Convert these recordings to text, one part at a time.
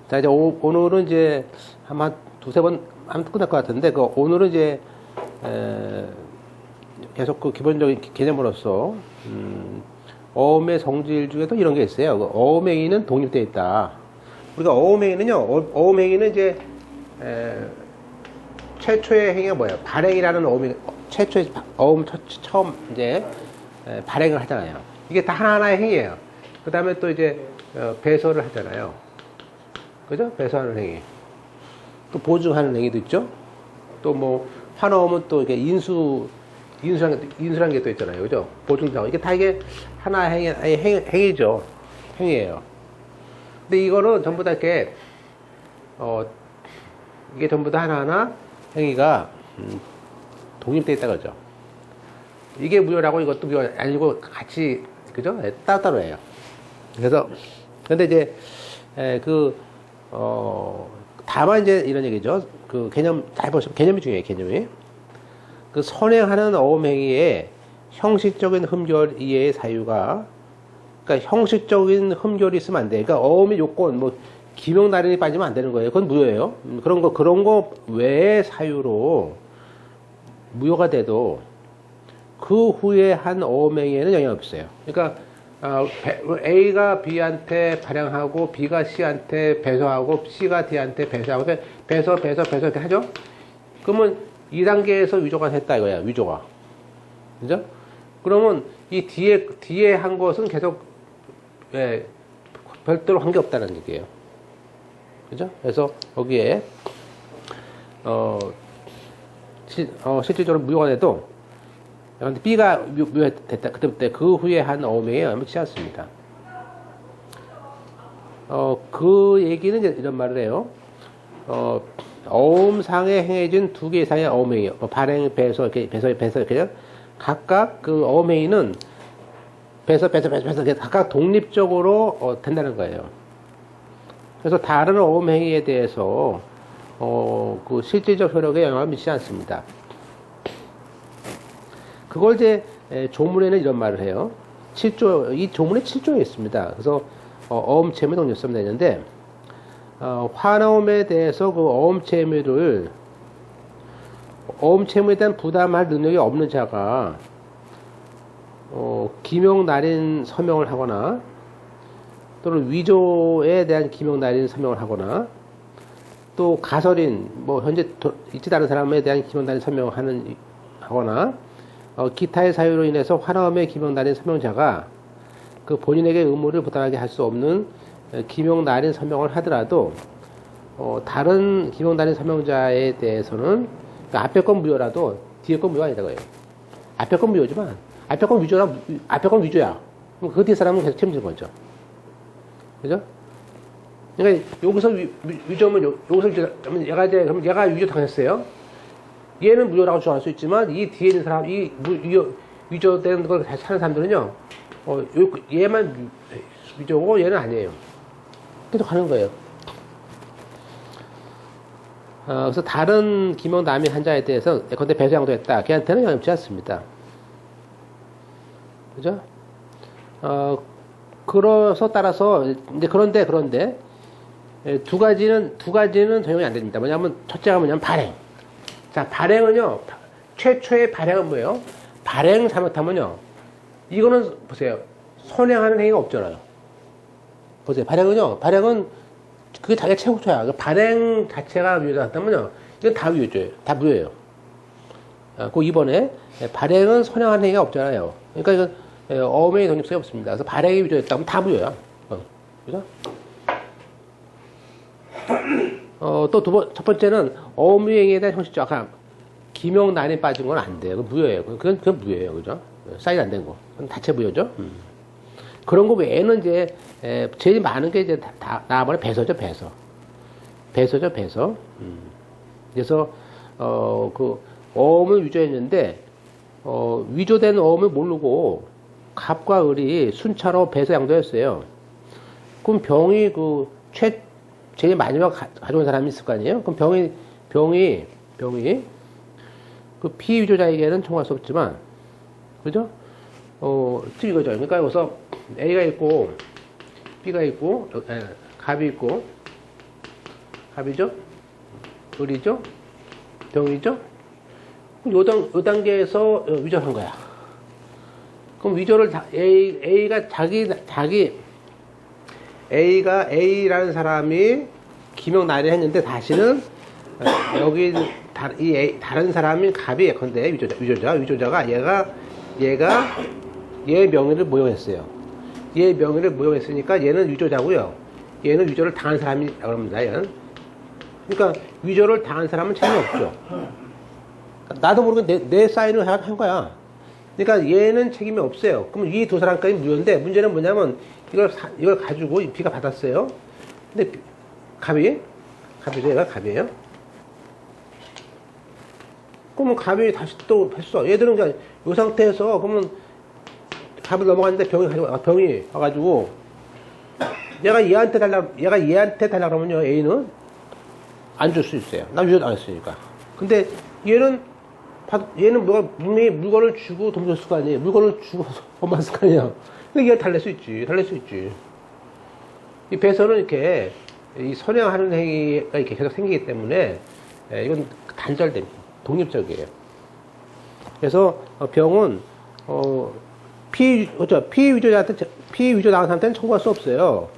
자, 이제 오늘은 이제 한 두세 번 하면 끝날 것 같은데, 오늘은 이제, 계속 그 기본적인 개념으로서, 어음의 성질 중에도 이런 게 있어요. 어음행위는 독립되어 있다. 우리가 어음행위는요, 어음행위는 이제, 최초의 행위가 뭐예요? 발행이라는 어음이, 최초의 어음 처음 이제, 발행을 하잖아요. 이게 다 하나하나의 행위예요. 그 다음에 또 이제, 배설을 하잖아요. 그죠? 배설하는 행위. 또 보증하는 행위도 있죠? 또 뭐, 환어음은 또 이게 인수란 게 또 있잖아요. 그죠? 보증당. 이게 다 이게 하나의 행위죠. 행위예요. 근데 이거는 전부 다 이렇게, 이게 전부 다 하나하나 행위가, 독립되어 있다 그러죠. 이게 무효라고 이것도 무효 아니고 같이, 그죠? 따로따로 해요. 그래서, 근데 이제, 다만 이제 이런 얘기죠. 그 개념, 잘 보시면 개념이 중요해요, 개념이. 그 선행하는 어음행위에 형식적인 흠결 이해의 사유가, 그러니까 형식적인 흠결이 있으면 안 돼. 그러니까 어음의 요건, 뭐, 기명날인이 빠지면 안 되는 거예요. 그건 무효예요. 그런 거 외의 사유로 무효가 돼도 그 후에 한 어음행위에는 영향이 없어요. 그러니까, A가 B한테 발행하고 B가 C한테 배서하고 C가 D한테 배서하고 배서 이렇게 하죠. 그러면 2단계에서 위조가 됐다 이거야. 위조가. 그죠? 그러면 이 뒤에 한 것은 계속 별도로 한 게 없다는 얘기예요. 그죠? 그래서 거기에 실질적으로 무효가 돼도 근데 B가 무효됐다. 그때부터 그 후에 한 어음행위에 영향을 미치지 않습니다. 그 얘기는 이제 이런 말을 해요. 어음상에 행해진 두 개 이상의 어음행위, 발행, 배서, 이렇게 각각 그 어음행위는 배서, 각각 독립적으로 된다는 거예요. 그래서 다른 어음행위에 대해서 그 실질적 효력에 영향을 미치지 않습니다. 그걸 이제 조문에는 이런 말을 해요. 이 조문에 7조에 있습니다. 그래서 어음체물 독립성 되는데 환어음에 대해서 그 어음체물에 대한 부담할 능력이 없는 자가 기명날인 서명을 하거나 또는 위조에 대한 기명날인 서명을 하거나 또 가설인 뭐 현재 있지 않은 사람에 대한 기명날인 서명을 하거나 기타의 사유로 인해서 환어음의 기명날인 서명자가 그 본인에게 의무를 부담하게 할 수 없는 기명날인 서명을 하더라도 다른 기명날인 서명자에 대해서는 그러니까 앞에 건 무효라도 뒤에 건 무효가 아니다 거예요. 앞에 건 무효지만 앞에 건 위조야. 그럼 그 뒤에 사람은 계속 책임지는 거죠. 그죠? 그러니까 여기서 위조면 여기서 위조, 얘가 위조 당했어요. 얘는 무효라고 주장할 수 있지만 이 뒤에 있는 사람, 위조된 걸 사는 사람들은요, 얘만 위조고 얘는 아니에요. 계속 하는 거예요. 그래서 다른 기명 남인 한자에 대해서 예컨대 배소양도 했다. 걔한테는 영향을 미치지 않습니다. 그죠? 따라서 이제 그런데 두 가지는 적용이 안 됩니다. 뭐냐면 첫째가 뭐냐면 발행. 자, 발행은요, 최초의 발행은 뭐예요? 발행 잘못하면요, 이거는 보세요. 선행하는 행위가 없잖아요. 보세요. 발행은 그게 자기가 최고초야. 그 발행 자체가 위조됐다면요, 이건 다 위조예요. 다 무효예요. 그 이번에 발행은 선행하는 행위가 없잖아요. 그러니까 이건 어음의 독립성이 없습니다. 그래서 발행이 위조됐다면 다 무효야. 그죠? 또 첫 번째는 어음유행에 대한 형식적, 아까 기명난에 빠진 건 안 돼요. 그건 무효예요. 그건 무효예요. 그죠? 사인 안 된 거. 그건 자체 무효죠. 그런 거 외에는 이제, 제일 많은 게 이제 나와버려 배서죠, 배서. 그래서, 그, 어음을 위조했는데, 위조된 어음을 모르고, 갑과 을이 순차로 배서 양도했어요. 그럼 병이 제일 마지막 가져온 사람이 있을 거 아니에요? 그럼 병이 그 피위조자에게는 청구할 수 없지만, 그죠? 즉 이거죠. 그러니까 여기서 A가 있고, B가 있고, 갑이 있고, 갑이죠? 을이죠? 병이죠? 요 단계에서 위조한 거야. 그럼 위조를 A가 A가 A라는 사람이 기명 난이했는데 다시는 여기 다른 사람인 갑이 예컨대 위조자가 얘가 얘 명의를 모욕했어요. 얘 명의를 모욕했으니까 얘는 위조자고요. 얘는 위조를 당한 사람이라고 합니다. 얘는. 그러니까 위조를 당한 사람은 책임이 없죠. 나도 모르게 내 사인을 한 거야. 그러니까 얘는 책임이 없어요. 그럼 이 두 사람까지 무효인데 문제는 뭐냐면 이걸 가지고 B가 받았어요. 근데 갑이죠. 얘가 갑이에요. 그러면 갑이 다시 또 했어. 얘들은 그냥 이 상태에서 그러면 갑을 넘어갔는데 병이 와가지고 얘가 얘한테 달라 그러면요 A는 안 줄 수 있어요. 나 위조 안 했으니까. 근데 얘는 분명히 물건을 주고 돈 줬을 거 아니에요. 물건을 주고 돈 받았을 거 아니에요. 근데 얘가 달랠 수 있지. 이 배선은 이렇게 이 선행하는 행위가 이렇게 계속 생기기 때문에 이건 단절됩니다. 독립적이에요. 그래서 병은 피위조 당한 사람한테는 청구할 수 없어요.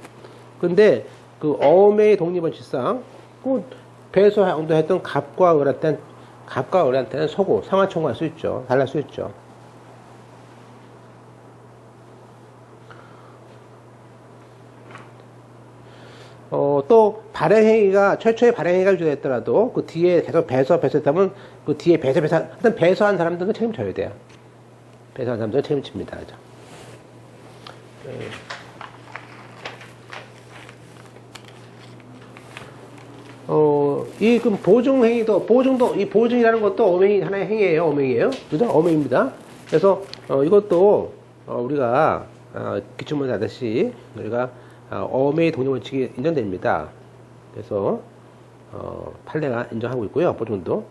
근데 그 어음의 독립원칙상 배소도 했던 갑과 을한테는 소고 상하 청구할 수 있죠. 달랄 수 있죠. 또 발행행위가 최초의 발행행위가 위조됐더라도 그 뒤에 계속 배서했다면 그 뒤에 하여튼 배서한 사람들은 책임져야 돼요. 배서한 사람들은 책임집니다. 그죠? 그럼 보증이라는 것도 어맹이 하나의 행위예요. 어맹이에요. 그죠? 어맹입니다. 그래서, 이것도, 우리가, 기출문제 하듯이, 우리가, 어맹의 독립원칙이 인정됩니다. 그래서, 판례가 인정하고 있고요. 보증도.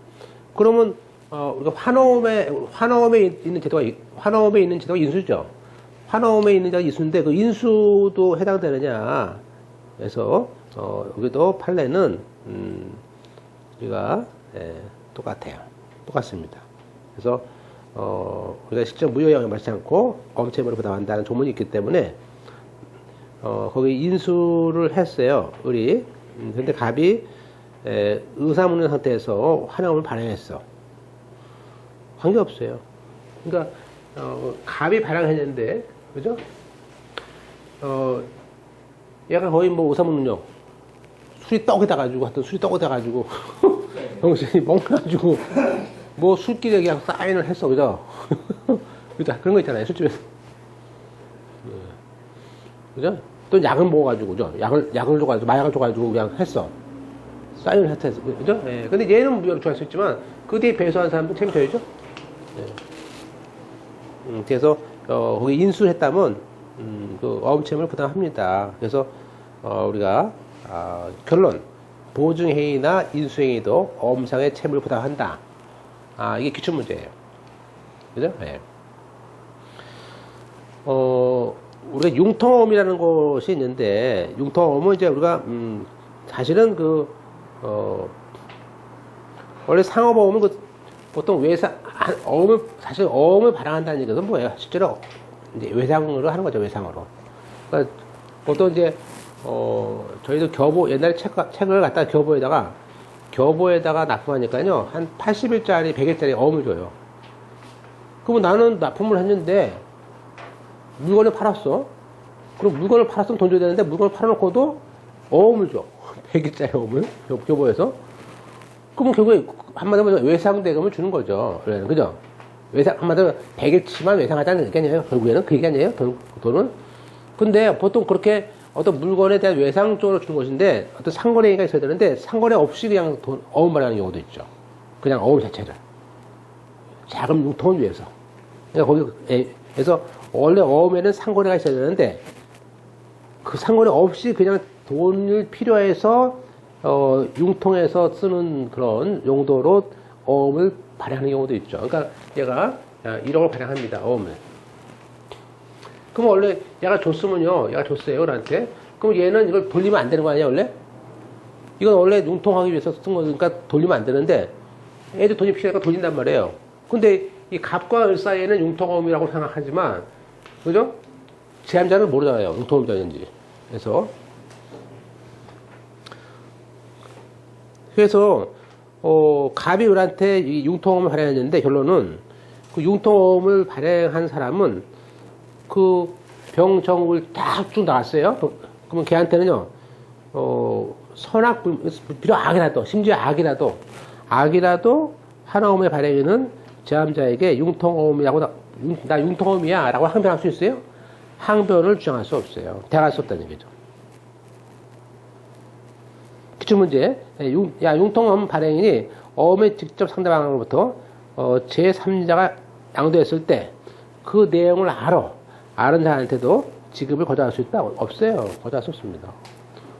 그러면, 우리가 환어음에 있는 제도가 인수죠. 환어음에 있는 제도가 인수인데, 그 인수도 해당되느냐. 그래서, 여기도 판례는, 우리가 똑같습니다. 그래서 우리가 실제 무효 영향을 받지 않고 엄체물을 부담한다는 조문이 있기 때문에 거기 인수를 했어요. 을이. 근데 갑이 의사문의 상태에서 환영을 발행했어. 관계없어요. 그러니까 갑이 발행했는데 그죠? 얘가 거의 뭐 의사문능력 술이 떡에다 가지고 병신이 먹어가지고 뭐 술길에 그냥 사인을 했어. 그죠? 그죠? 그런 거 있잖아요 술집에서. 그죠? 또 약을 먹어가지고 그죠? 약을 줘가지고 마약을 줘가지고 그냥 했어. 사인을 했어. 그죠? 예. 근데 얘는 무효를 좋아할 수 있지만 그 뒤에 배수한 사람도 책임져야죠. 예. 그래서 거기 인수했다면 그 어음체물 부담합니다. 그래서 우리가 결론 보증행위나 인수행위도 어음상의 채무를 부담한다. 이게 기출문제예요. 그죠? 네. 우리가 융통어음이라는 것이 있는데 융통어음은 이제 우리가 사실은 원래 상업어음은 보통 사실 어음을 발행한다는 얘기는 뭐예요? 실제로 이제 외상으로 하는 거죠. 외상으로. 그러니까 보통 이제 저희도 옛날에 책을 갖다가 교보에다가 납품하니까요, 한 80일짜리, 100일짜리 어음을 줘요. 그러면 나는 납품을 했는데, 물건을 팔았어. 그럼 물건을 팔았으면 돈 줘야 되는데, 물건을 팔아놓고도 어음을 줘. 100일짜리 어음을, 교보에서. 그러면 결국에, 한마디로 외상대금을 주는 거죠. 그죠? 한마디로 100일치만 외상하자는 얘기 아니에요? 결국에는 그 얘기 아니에요? 돈은? 근데 보통 그렇게 어떤 물건에 대한 외상 쪽으로 주는 것인데 어떤 상거래가 있어야 되는데 상거래 없이 그냥 어음 발행하는 경우도 있죠. 그냥 어음 자체를 자금 융통을 위해서. 그러니까 거기에서 원래 어음에는 상거래가 있어야 되는데 그 상거래 없이 그냥 돈을 필요해서 융통해서 쓰는 그런 용도로 어음을 발행하는 경우도 있죠. 그러니까 얘가 1억을 발행합니다. 어음을. 그럼 원래 얘가 줬어요, 을한테. 그럼 얘는 이걸 돌리면 안 되는 거 아니야, 원래? 이건 원래 융통하기 위해서 쓴 거니까 돌리면 안 되는데 애들 돈이 필요하니까 돌린단 말이에요. 근데 이 갑과 을 사이에는 융통어음이라고 생각하지만, 그죠? 제함자는 모르잖아요. 융통어음자인지. 그래서 갑이 을한테 이 융통어음을 발행했는데, 결론은 그 융통어음을 발행한 사람은 그 병정을 딱 쭉 나갔어요. 그러면 걔한테는요, 선악, 비록 악이라도, 심지어 악이라도 하나음의 발행에는 제함자에게 융통어음이라고, 나 융통어음이야 라고 항변할 수 있어요? 항변을 주장할 수 없어요. 대항할 수 없다는 얘기죠. 기출문제. 융통어음 발행인이 어음의 직접 상대방으로부터 제3자가 양도했을 때 그 내용을 아는 자한테도 지급을 거절할 수 있다? 없어요. 거절할 수 없습니다.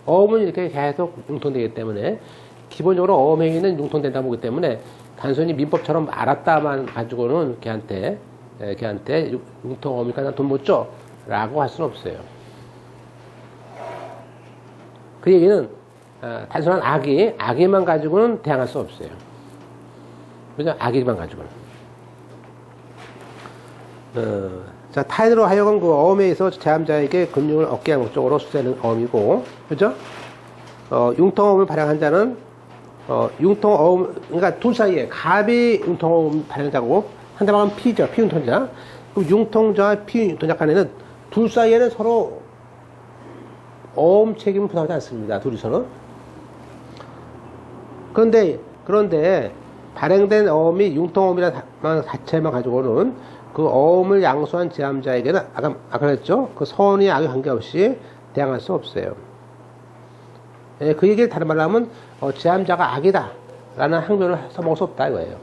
어음은 이렇게 계속 융통되기 때문에, 기본적으로 어음행위는 융통된다 보기 때문에 단순히 민법처럼 알았다만 가지고는 걔한테 융통어음이니까 난 돈 못 줘 라고 할 수는 없어요. 그 얘기는 단순한 악의만 가지고는 대항할 수 없어요. 그죠? 악의만 가지고는. 자, 타인으로 하여금 그 어음에 있어 제함자에게 금융을 얻게 하는 목적으로 수세는 어음이고, 그죠? 융통어음을 발행한 자는, 융통어음, 그러니까 둘 사이에 갑이 융통어음 발행자고 상대방은 피죠. 피융통자. 그 융통자와 피융통자 간에는 둘 사이에는 서로 어음 책임을 부담하지 않습니다. 둘이서는. 그런데 발행된 어음이 융통어음이라는 자체만 가지고는 그 어음을 양수한 제함자에게는 아까 그랬죠? 그 선의 악에 관계없이 대항할 수 없어요. 예, 그 얘기를 다른 말로 하면 제함자가 악이다 라는 항변을 써먹을 수 없다 이거예요.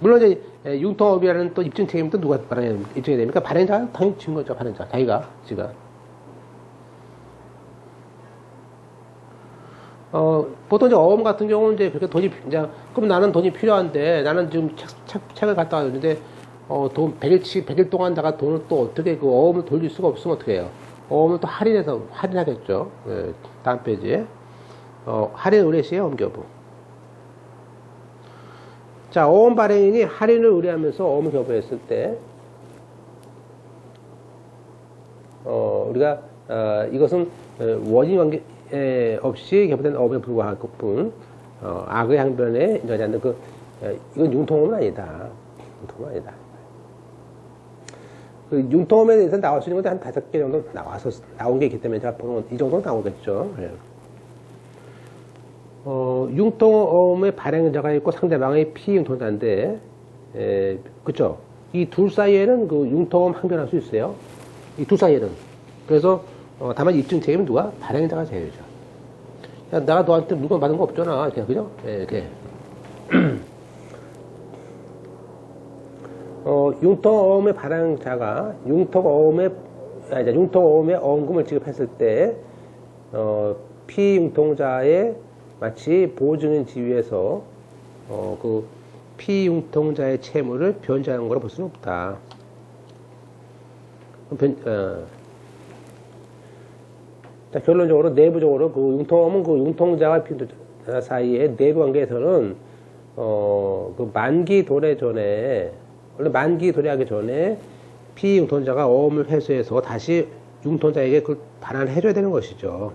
물론 이제 융통어음이라는 또 입증 책임도 누가 입증해야 됩니까? 발행자가 당연히 진 거죠. 발행자 지가. 보통 이제 어음 같은 경우는 이제 그렇게 그럼 나는 돈이 필요한데, 나는 지금 책을 갖다 놨는데, 돈 100일 동안 내가 돈을 또 어떻게 그 어음을 돌릴 수가 없으면 어떻게 해요? 어음을 또 할인하겠죠. 예, 다음 페이지에. 할인 의뢰시에 어음교부. 자, 어음 발행인이 할인을 의뢰하면서 어음을 교부했을 때, 우리가, 이것은 원인 관계, 없이 개보된 어음에 불과할 뿐, 악의 항변에 인정하지 않는 이건 융통어음은 아니다. 그 융통어음에 대해서 나올 수 있는 것도 한 5개 정도 나온 게 있기 때문에 제가 보는 이 정도 나오겠죠. 융통어음의 발행자가 있고 상대방의 피융통자인데, 그쵸? 이 둘 사이에는 그 융통어음 항변할 수 있어요. 이 둘 사이에는. 그래서, 다만 입증 책임은 누가? 발행자가 제일이죠. 야, 내가 너한테 물건 받은 거 없잖아. 그죠? 예, 이렇게. 융통어음의 발행자가 융통어음의 어음금을 지급했을 때, 피융통자의 마치 보증인 지위에서, 그 피융통자의 채무를 변제하는 거로 볼 수는 없다. 자, 결론적으로, 내부적으로, 그 융통어음은 그 융통자와 피융통자 사이의 내부 관계에서는, 그 만기 도래 전에, 원래 만기 도래하기 전에 피융통자가 어음을 회수해서 다시 융통자에게 그걸 반환을 해줘야 되는 것이죠.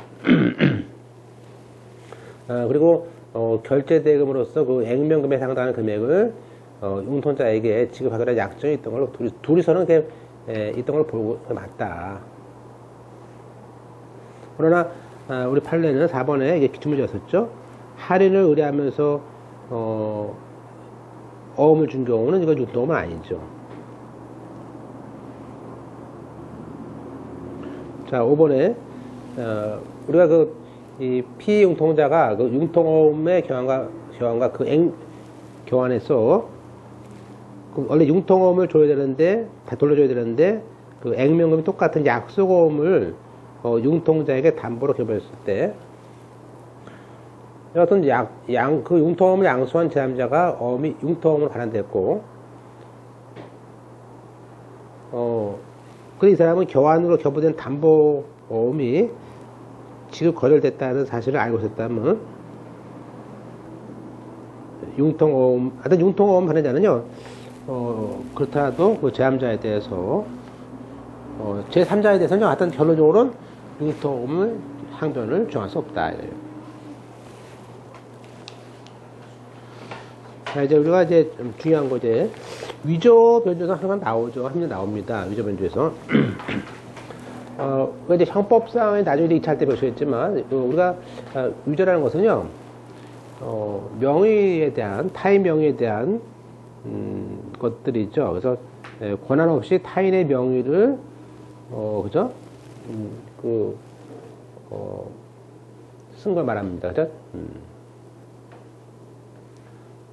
그리고, 결제대금으로서 그 액면금에 해당하는 금액을, 융통자에게 지급하기로 약정이 있던 걸로, 둘이서는 있던 걸 보고 맞다. 그러나 우리 판례는 4번에 이게 기출문제였었죠. 할인을 의뢰하면서 어음을 준 경우는 이건 융통어음은 아니죠. 자, 5번에 우리가 이 피융통자가 그 융통어음의 교환과 그 교환에서 원래 융통어음을 줘야 되는데 다 돌려줘야 되는데 그 액면금이 똑같은 약속어음을 융통자에게 담보로 교부했을 때, 여하튼 그 융통어음을 양수한 제함자가 어음이 융통어음으로 반환됐고, 그래서 이 사람은 교환으로 교부된 담보 어음이 지급 거절됐다는 사실을 알고 있었다면 융통어음, 하여튼 융통어음 하는 자는요, 그렇더라도 그 제3자에 대해서, 제3자에 대해서는 하여튼 결론적으로는 융통어음을 항변을 정할 수 없다. 이래요. 자, 이제 우리가 이제 중요한 거 이제 위조 변조가 항상 나오죠. 합니다. 나옵니다. 위조 변조에서. 이제 형법상에 나중에 2차 때 배우셨지만, 우리가 위조라는 것은요, 명의에 대한, 타인 명의에 대한, 것들이죠. 그래서, 권한 없이 타인의 명의를, 그죠? 쓴 걸 말합니다. 그죠?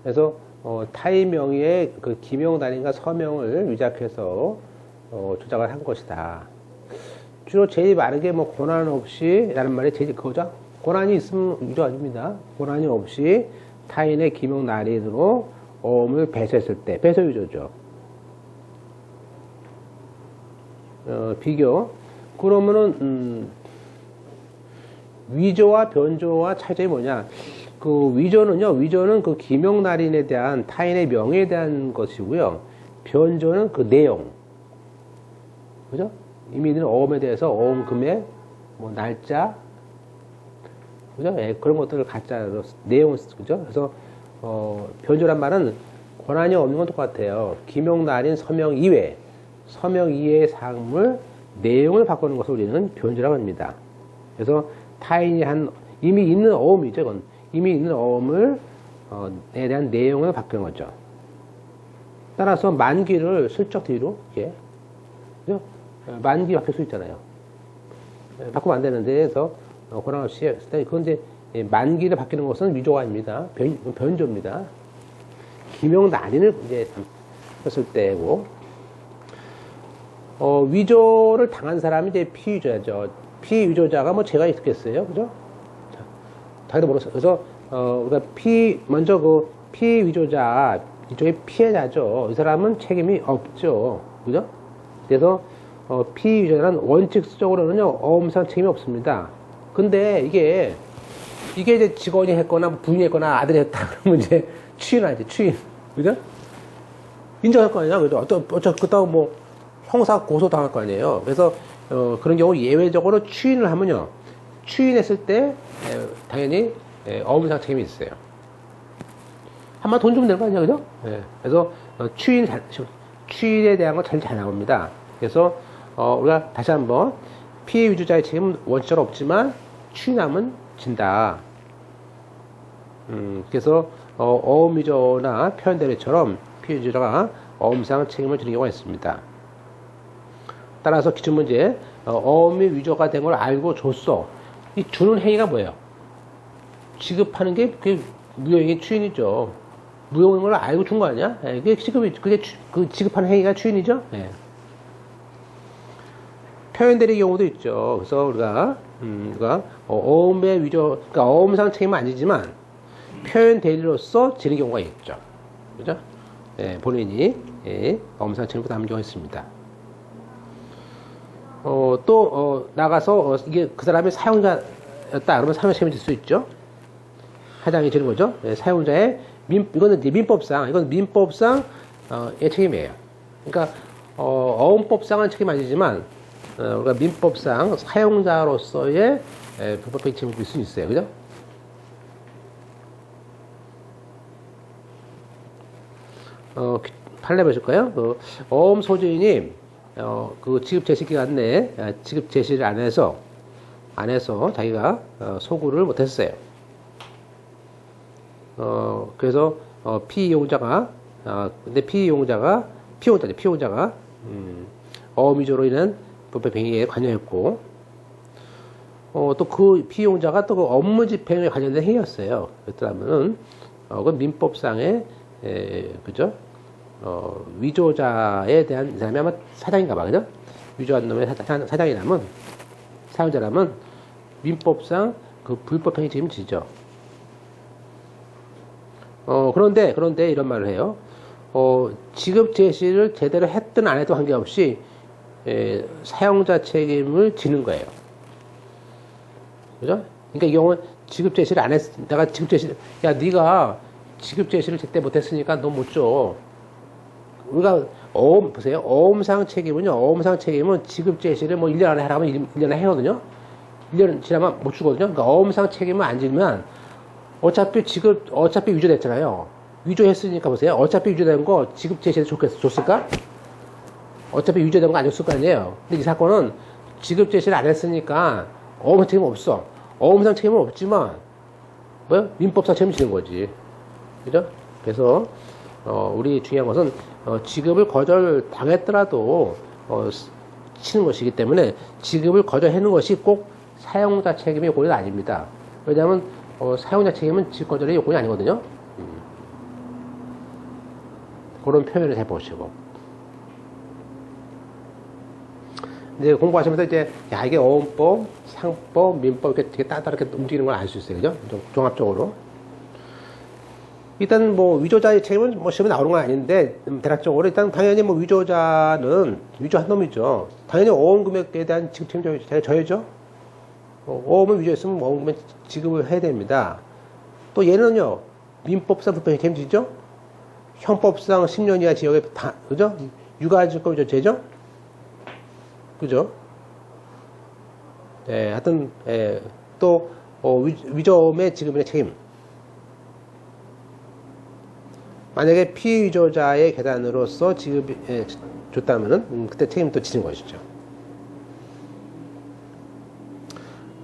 그래서, 타인 명의의 그 기명단인가 서명을 위작해서, 조작을 한 것이다. 주로 제일 많은게 뭐 권한 없이 라는 말이 제일 그거죠. 권한이 있으면 위조 아닙니다. 권한이 없이 타인의 기명 날인으로 어음을 배설했을 때 배설 위조죠. 비교. 그러면은 위조와 변조와 차이점이 뭐냐? 그 위조는 그 기명 날인에 대한 타인의 명예에 대한 것이고요. 변조는 그 내용. 그죠? 이미 있는 어음에 대해서 어음 금액, 뭐 날짜, 그죠? 예, 그런 것들을 가짜로 내용을 그죠? 그래서 변조란 말은 권한이 없는 건 똑같아요. 기명 날인 서명 이외의 사항물 내용을 바꾸는 것을 우리는 변조라고 합니다. 그래서 타인이 한 이미 있는 어음이죠. 이건 이미 있는 어음을 에 대한 내용을 바꾸는 거죠. 따라서 만기를 슬쩍 뒤로 예, 그죠? 만기 바뀔 수 있잖아요. 바꾸면 안 되는데, 그래서, 권한 없이 했을 때, 그건 이제, 만기를 바뀌는 것은 위조가 아닙니다. 변조입니다. 기명 난인을 이제 했을 때고, 위조를 당한 사람이 이제 피위조자죠. 피위조자가 뭐 제가 있겠어요? 그죠? 자기도 모르겠어요. 그래서, 우리가 먼저 그 피위조자, 이쪽에 피해자죠. 이 사람은 책임이 없죠. 그죠? 그래서, 피위조자는 원칙적으로는요, 어음상 책임이 없습니다. 근데 이게 이제 직원이 했거나 부인이 했거나 아들이 했다 그러면 이제 추인하지, 추인. 그죠? 인정할 거 아니야. 그죠? 그렇다고 뭐, 형사 고소 당할 거 아니에요. 그래서, 그런 경우 예외적으로 추인을 하면요, 추인했을 때, 당연히, 어음상 책임이 있어요. 한번 돈 주면 되는 거 아니야. 그죠? 예. 그래서, 추인에 대한 거 잘 나옵니다. 그래서, 우리가 다시 한번 피해 위조자의 책임은 원칙적으로 없지만 추인하면 진다. 그래서 어음 위조나 표현 대리처럼 피해 위조자가 어음상 책임을 지는 경우가 있습니다. 따라서 기출문제 어음이 위조가 된 걸 알고 줬어. 이 주는 행위가 뭐예요? 지급하는 게 그게 무효행위 추인이죠. 무효인 걸 알고 준 거 아니야? 예, 그게 그 지급하는 행위가 추인이죠. 예. 표현 대리 경우도 있죠. 그래서 우리가 어음의 위조, 그러니까 어음상 책임은 아니지만 표현 대리로서 지는 경우가 있죠. 그죠? 예, 본인이 어음상 책임을 담는 경우가 있습니다. 나가서 이게 그 사람이 사용자였다 그러면 사용자 책임이 질 수 있죠. 하장이 지는 거죠. 예, 사용자의 이거는 이제 민법상 의 책임이에요. 그러니까 어음법상은 책임 아니지만 우리가 민법상 사용자로서의 불법행위 책임을 질 수 있어요. 그죠? 판례 보실까요? 어음 소지인이 그 지급 제시 기간 내에 지급 제시를 안 해서 자기가 소구를 못했어요. 그래서 피용자가 어음위조로 인한 불법행위에 관여했고, 또 그 피용자가 또 그 업무 집행에 관련된 행위였어요. 그렇다면은, 그 민법상의, 그죠? 위조자에 대한, 이 사람이 아마 사장인가 봐, 그죠? 위조한 놈의 사장이라면, 사용자라면, 민법상 그 불법행위 책임을 지죠. 그런데 이런 말을 해요. 지급 제시를 제대로 했든 안 해도 관계없이 사용자 책임을 지는 거예요. 그죠? 그러니까 이 경우는 지급 제시를 안 했, 내가 지급 제시, 야, 네가 지급 제시를 제때 못했으니까 너 못 줘. 우리가 보세요. 어음상 책임은요, 어음상 책임은 지급 제시를 뭐 1년 안에 하라고 하면 1년 안에 해거든요. 1년 지나면 못 주거든요. 그러니까 어음상 책임을 안 지면 어차피 위조됐잖아요. 위조했으니까 보세요. 어차피 위조된 거 지급 제시에 줬을까? 어차피 위조된 거 아니었을 거 아니에요. 근데 이 사건은 지급 제시를 안 했으니까 어음상 책임 없어. 어음상 책임은 없지만 민법상 책임을 지는 거지. 그죠? 그래서 우리 중요한 것은 지급을 거절 당했더라도 치는 것이기 때문에 지급을 거절하는 것이 꼭 사용자 책임의 요건이 아닙니다. 왜냐하면 사용자 책임은 지급 거절의 요건이 아니거든요. 그런 표현을 해보시고 이제 공부하시면서 이제 이게 어음법, 상법, 민법 이렇게 따뜻하게 움직이는 걸 알 수 있어요. 그죠? 좀 종합적으로. 일단 뭐 위조자의 책임은 뭐 시험에 나오는 건 아닌데 대략적으로 일단 당연히 뭐 위조자는 위조한 놈이죠. 당연히 어음 금액에 대한 지급 책임 져야죠. 어음을 위조했으면 어음 금액 지급을 해야 됩니다. 또 얘는요 민법상 불법행위 책임지죠. 형법상 10년 이하 징역에 그죠? 유가증권 위조죄죠. 그죠? 예, 하여튼 또 위조음의 지급인의 책임. 만약에 피위조자의 계단으로서 지급이 줬다면은 그때 책임도 지는 것이죠.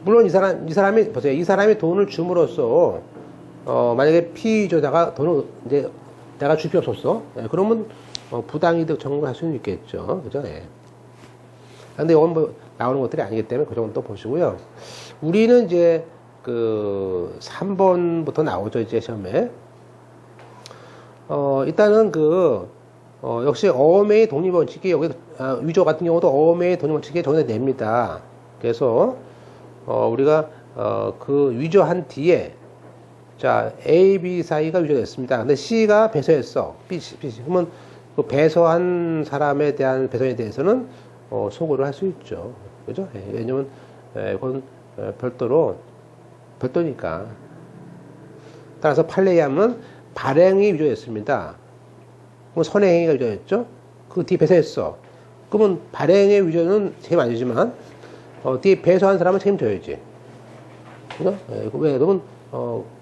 물론 이 사람이 보세요. 이 사람이 돈을 줌으로써 만약에 피위조자가 돈을 이제 내가 줄 필요 없었어. 그러면 부당이득 청구할 수는 있겠죠. 그죠? 예. 근데 이건 뭐 나오는 것들이 아니기 때문에 그 정도 또 보시고요. 우리는 이제 그 3번부터 나오죠. 이제 시험에. 일단은 역시 어음의 독립원칙이 여기 위조 같은 경우도 어음의 독립원칙에 적용됩니다. 그래서 우리가 그 위조한 뒤에 자 A, B 사이가 위조됐습니다. 근데 C가 배서했어. B, C. 그러면 그 배서한 사람에 대한 배서에 대해서는 소고를 할 수 있죠. 그죠? 왜냐면 그건 별도니까. 따라서 판례에 하면 발행이 위조했습니다. 그럼 선행행위가 위조했죠? 그 뒤에 배서했어. 그러면 발행의 위조는 책임 안 지지만 뒤에 배서한 사람은 책임져야지. 그죠? 왜? 그러면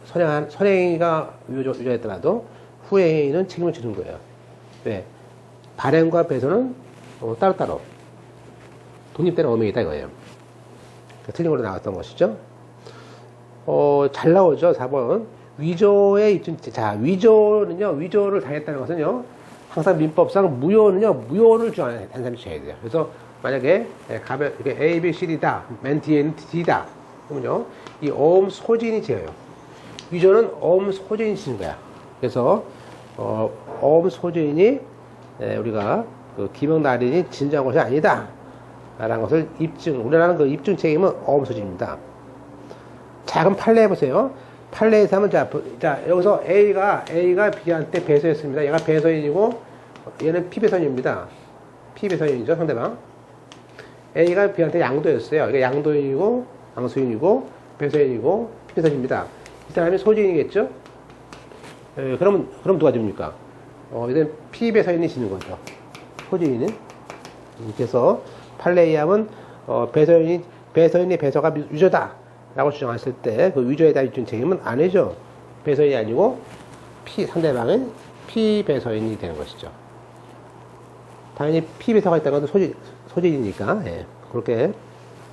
선행행위가 위조했더라도 후행행위는 책임을 지는 거예요. 왜? 발행과 배서는 따로따로 독립되는 어명이다 이거예요. 틀린 걸로 나왔던 것이죠. 잘 나오죠. 4번. 위조의 입증. 자, 위조를 당했다는 것은요, 항상 민법상 무효를 주장하는 사람이 줘야 돼요. 그래서 만약에 이렇게 A, B, C, D다, 맨 뒤에는 D다. 그러면요, 이 어음 소진이 지어요. 위조는 어음 소진이 지는 거야. 그래서 어음 소진이 우리가 그 기명 날인이 진정한 것이 아니다. 라는 것을 우리나라는 그 입증 책임은 어음 소진입니다. 자, 그럼 판례 해보세요. 판례에서 하면 자, 여기서 A가 B한테 배서했습니다. 얘가 배서인이고, 얘는 피배서인입니다. 피배서인이죠, 상대방. A가 B한테 양도했어요. 그러니까 양도인이고, 양수인이고, 배서인이고, 피배서인입니다. 이 사람이 소진이겠죠? 그럼 누가 집니까? 이제 피배서인이 지는 거죠. 소진이는. 그래서 판례에 의하면 배서인의 배서가 위조다 라고 주장했을 때 그 위조에 대한 입증 책임은 안 해죠. 배서인이 아니고 상대방은 피배서인이 되는 것이죠. 당연히 피배서가 있다는 것은 소진이니까 그렇게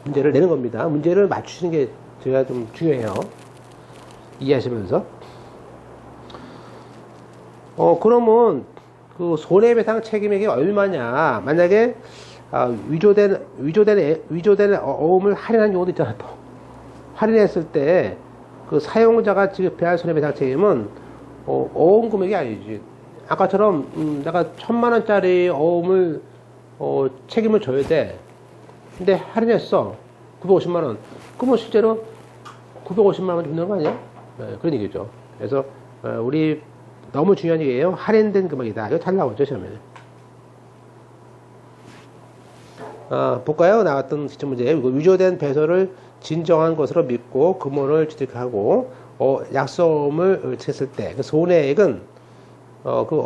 문제를 내는 겁니다. 문제를 맞추시는 게 제가 좀 중요해요. 이해하시면서. 그러면 그 손해배상 책임액이 얼마냐? 만약에 위조된 어음을 할인한 경우도 있잖아. 또 할인했을 때 그 사용자가 지급해야 할 손해배상 책임은 어음 금액이 아니지. 아까처럼 내가 1,000만원짜리 어음을 책임을 져야 돼. 근데 할인했어 950만원. 그러면 실제로 950만원 주는 거 아니야? 네, 그런 얘기죠. 그래서 우리 너무 중요한 얘기예요. 할인된 금액이다. 이거 잘 나오죠, 시험에. 볼까요? 나왔던 시험 문제. 위조된 배서를 진정한 것으로 믿고 금원을 취득하고 약속을 했을 때 그 손해액은 그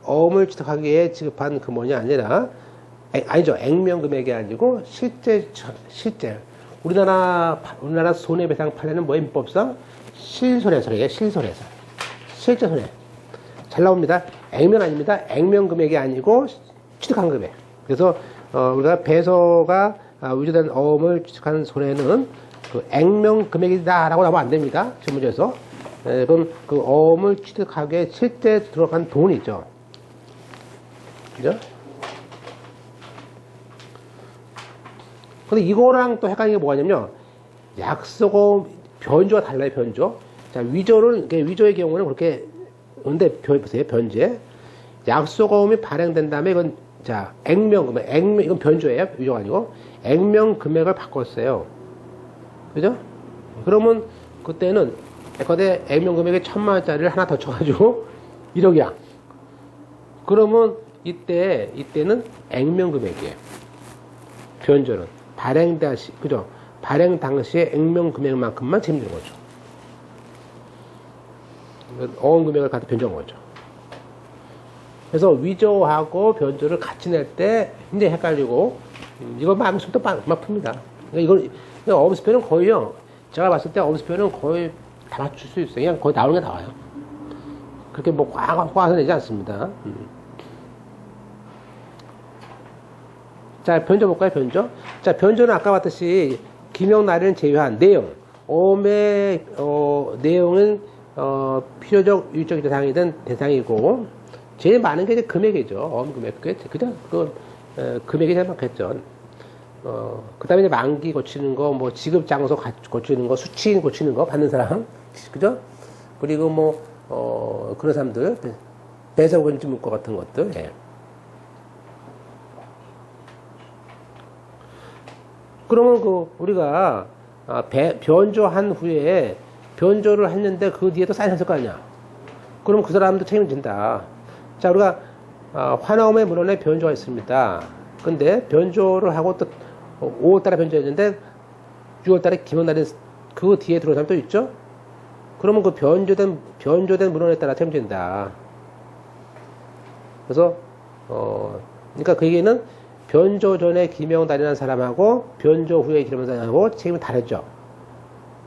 어음을 취득하기 위해 지급한 금원이 아니라 아니죠. 액면금액이 아니고 실제 우리나라 손해배상 판례는 뭐에 민법상 실손해설이에요. 실손해설. 실제 손해. 잘 나옵니다. 액면 아닙니다. 액면금액이 아니고 취득한 금액. 그래서 우리가 배서가 위조된 어음을 취득한 손해는 그 액면금액이다라고 나오면 안 됩니다. 지문제에서. 그럼 그 어음을 취득하기에 실제 들어간 돈이 있죠. 그죠? 근데 이거랑 또 헷갈리는 게 뭐냐면요. 약속어음, 변조가 달라요, 변조. 자, 위조의 경우는 그렇게, 근데 보세요, 변제. 약속어음이 발행된 다음에 이건, 자, 액면금액, 이건 변조예요, 위조가 아니고. 액면금액을 바꿨어요. 그죠? 그러면 그때는, 거대 액면금액에 1,000만원짜리를 하나 더 쳐가지고, 1억이야. 그러면 이때는 액면금액이에요. 변조는. 그죠? 발행 당시에 액면 금액만큼만 책임지는 거죠. 어음 금액을 갖다 변조한 거죠. 그래서 위조하고 변조를 같이 낼 때 굉장히 헷갈리고, 이거 마음속도 막 풉니다. 그러니까 이거 어음수표는 거의요, 제가 봤을 때 어음수표는 거의 다 맞출 수 있어요. 그냥 거의 나오는 게 나와요. 그렇게 뭐 꽉 꽈서 내지 않습니다. 자, 변조 볼까요, 변조? 자, 변조는 아까 봤듯이 기명 날인을 제외한 내용, 어음의 내용은 필요적 유의적 대상이든 대상이고, 제일 많은 게 이제 금액이죠. 어음 금액. 그죠? 금액이 제일 많겠죠. 그 다음에 이제 만기 고치는 거, 뭐 지급 장소 고치는 거, 수취인 고치는 거 받는 사람, 그죠? 그리고 뭐 그런 사람들, 배석은지 문과 같은 것들. 예. 그러면 우리가 변조한 후에 변조를 했는데 그 뒤에 또 사인했을 거 아니야. 그럼 그 사람도 책임진다. 자, 우리가 환화음의 물원에 변조가 있습니다. 근데 변조를 하고 또 5월달에 변조했는데 6월달에 기원날인 그 뒤에 들어온 사람 또 있죠. 그러면 그 변조된 물원에 따라 책임진다. 그래서 그러니까 그 얘기는 변조 전에 기명 날인한 사람하고 변조 후에 기명 날인하고 책임이 다르죠.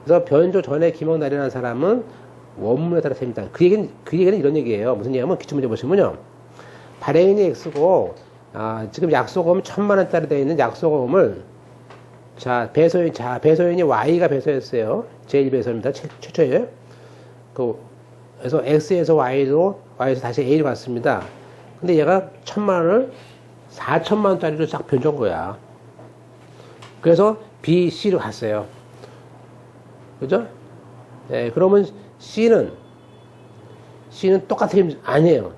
그래서 변조 전에 기명 날인한 사람은 원문에 따라 책임다. 그 얘기는 이런 얘기예요. 무슨 얘기냐면 기출문제 보시면요. 발행인이 X고 지금 약속어음 1,000만원짜리 되어 있는 약속어음을 배소인이 Y가 배소했어요. 제1배소입니다. 최초예요. 그래서 X에서 Y에서 다시 A로 갔습니다. 근데 얘가 1,000만원을 4,000만원짜리로 싹 변조한 거야. 그래서 B, C로 갔어요. 그죠? 네, 그러면 C는 똑같은 아니에요.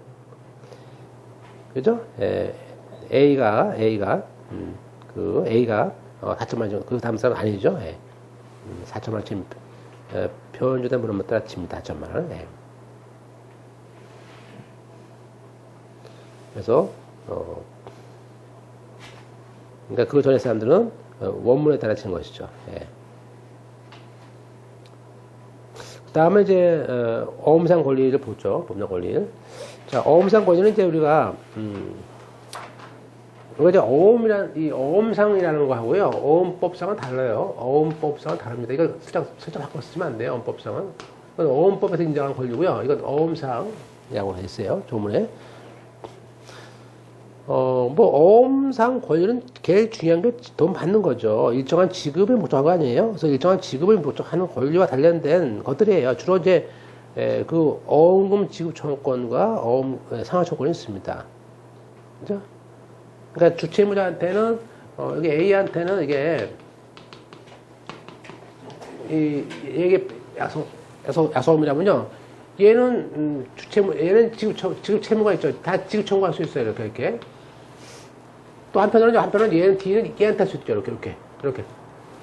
그죠? 네, A가 4,000만원, 그 다음 사람 아니죠? 네. 4,000만원 변조된 물건만 따라 칩니다. 4,000만원. 네. 그래서, 그러니까 그 전에 사람들은 원문에 따라 치는 것이죠. 예. 그 다음에 이제 어음상 권리를 보죠. 법령 권리. 자, 어음상 권리는 이제 우리가 이제 이 어음상이라는 거 하고요. 어음법상은 달라요. 어음법상은 다릅니다. 이거 슬쩍 바꿔 쓰면 안 돼요. 어음법상은. 이건 어음법에서 인정한 권리고요. 이건 어음상이라고 했어요. 조문에. 어음상 권리는 제일 중요한 게 돈 받는 거죠. 일정한 지급을 목적한 거 아니에요? 그래서 일정한 지급을 목적하는 권리와 관련된 것들이에요. 주로 이제, 그 어음금 지급 청구권과 상환청구권이 있습니다. 그죠? 그러니까 주채무자한테는, 여기 A한테는 이게 약속금이라면요. 얘는 얘는 지급 채무가 있죠. 다 지급 청구할 수 있어요. 이렇게. 또 한편으로는 얘는 얘한테 할 수 있죠. 이렇게.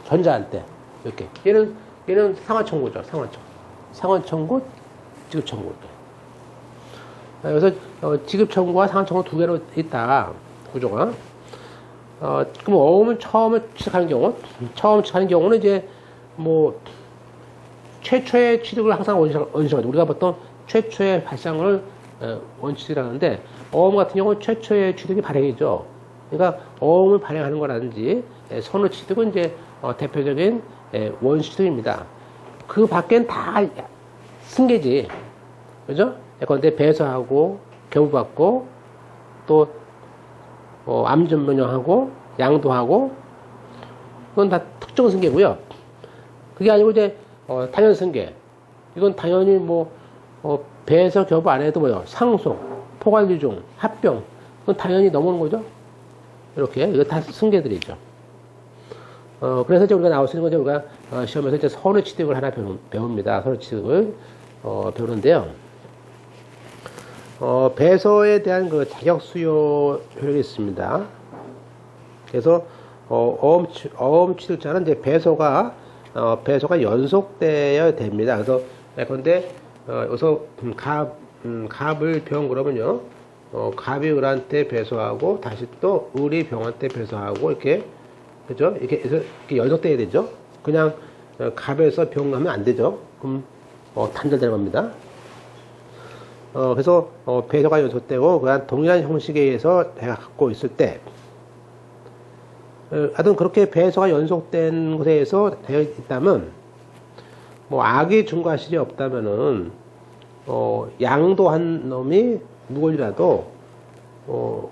전자한테. 이렇게. 얘는 상환 청구죠. 상환 청구, 지급 청구. 그래서 지급 청구와 상환 청구 두 개로 있다. 구조가. 그럼 어음을 처음 취득하는 경우는 이제 뭐 최초의 취득을 항상 원칙하죠. 우리가 보통 최초의 발상을 원칙이라 하는데 어음 같은 경우는 최초의 취득이 발행이죠. 그러니까 어음을 발행하는 거라든지 선어 취득은 이제 대표적인 원시 취득입니다. 그 밖엔 다 승계지, 그죠? 예컨대 배서하고 교부받고 또 암전변형하고 양도하고 그건 다 특정 승계고요. 그게 아니고 이제 단연 승계, 이건 당연히 배서 교부 안 해도 상속, 포괄유종, 합병, 그건 당연히 넘어오는 거죠. 이렇게 이거 다 승계들이죠. 그래서 이제 우리가 나올 수 있는 거죠. 우리가 시험에서 이제 선의 취득을 하나 배웁니다. 선의 취득을 배우는데요. 배서에 대한 그 자격 수요 효력이 있습니다. 그래서 어음 취득자는 이제 배서가 연속되어야 됩니다. 그래서 예컨대 여기서 갑을 병 그러면요. 갑이 을한테 배서하고 다시 또 을이 병한테 배서하고 이렇게, 그죠? 이렇게 연속돼야 되죠. 그냥 갑에서 병 하면 안 되죠. 그럼 단절되는 겁니다. 그래서 배서가 연속되고 그한 동일한 형식에 의해서 내가 갖고 있을 때, 하여튼 그렇게 배서가 연속된 곳에서 되어 있다면, 악의 중과실이 없다면은 양도한 놈이 누구이라도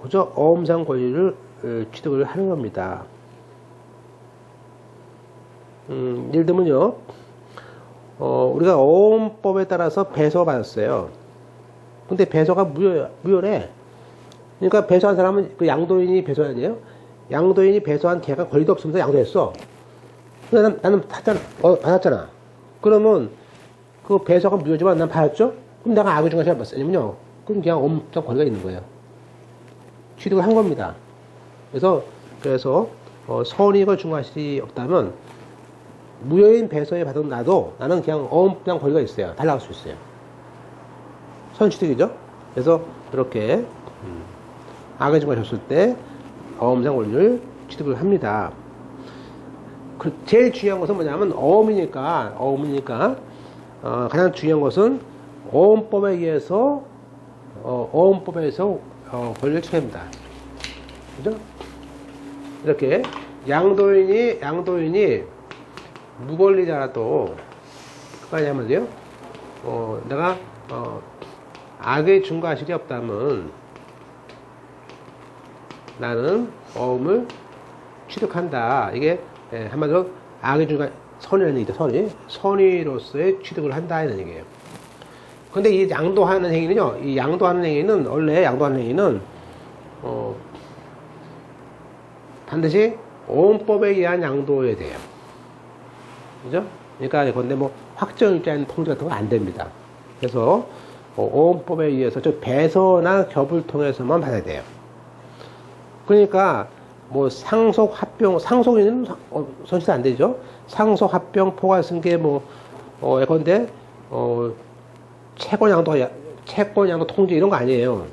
그저 어음상 권리를 취득을 하는 겁니다. 예를 들면요, 우리가 어음법에 따라서 배서 받았어요. 근데 배서가 무효래. 그러니까 배서한 사람은 그 양도인이 배서 아니에요? 양도인이 배서한 걔가 권리도 없으면서 양도했어. 근데 나는 받았잖아. 그러면 그 배서가 무효지만 난 받았죠? 그럼 내가 악의 중과실을 받았으면요. 그럼 그냥 어음상 권리가 있는 거예요. 취득을 한 겁니다. 그래서 선의가 중과실이 없다면 무효인 배서에 받은 나는 그냥 어음상 권리가 있어요. 달라갈 수 있어요. 선취득이죠. 그래서 이렇게 악의 중과실 없을 때 어음상 권리를 취득을 합니다. 제일 중요한 것은 뭐냐면 어음이니까 가장 중요한 것은 어음법에 의해서 권리를 취합니다. 그죠? 이렇게 양도인이 무권리자라도 그거 하면 돼요. 내가 악의 중과실이 없다면 나는 어음을 취득한다. 이게 한마디로 악의 중과 선이라는 얘기죠. 선의로서의 취득을 한다 이런 얘기예요. 근데 이 양도하는 행위는요. 원래 양도하는 행위는 반드시 어음법에 의한 양도에 돼요. 그죠? 그러니까 근데 확정일자인 통지 같은 건 안 됩니다. 그래서 어음법에 의해서 배서나 겹을 통해서만 받아야 돼요. 그러니까 상속, 합병, 상속에는 선시도 안 되죠. 상속, 합병, 포괄, 승계, 예컨대 채권 양도 통지 이런 거 아니에요.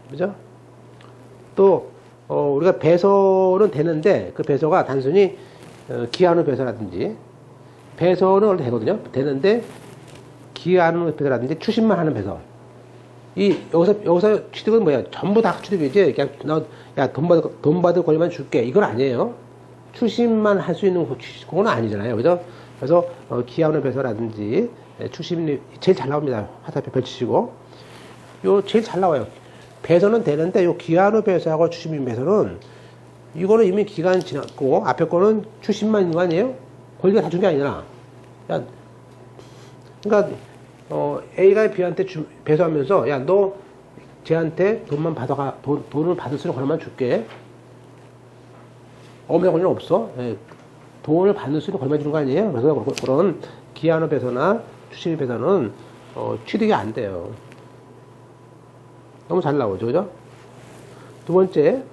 그죠? 또 우리가 배서는 되는데 그 배서가 단순히 기한 후 배서라든지 배서는 원래 되거든요. 되는데 기한 후 배서라든지 추심만 하는 배서. 여기서 취득은 뭐야? 전부 다 취득이지. 그냥 돈 받을 권리만 줄게. 이건 아니에요. 추심만 할 수 있는 그건 아니잖아요. 그죠? 그래서 기한 후 배서라든지 추심이 제일 잘 나옵니다. 화살표 펼치시고. 제일 잘 나와요. 배서는 되는데 기한 후 배서하고 추심 배서는 이거는 이미 기간 지났고 앞에 거는 추심만 있는 거 아니에요? 권리가 다 준 게 아니잖아. 그러니까 A가 B한테 배서하면서 너 쟤한테 돈을 받을 수 있는 권한만 줄게. 어음상 권리는 없어. 돈을 받을 수 있는 권한만 주는 거 아니에요? 그래서 그런 기한 후 배서나 추심 배서는 취득이 안 돼요. 너무 잘 나오죠, 그죠? 두 번째,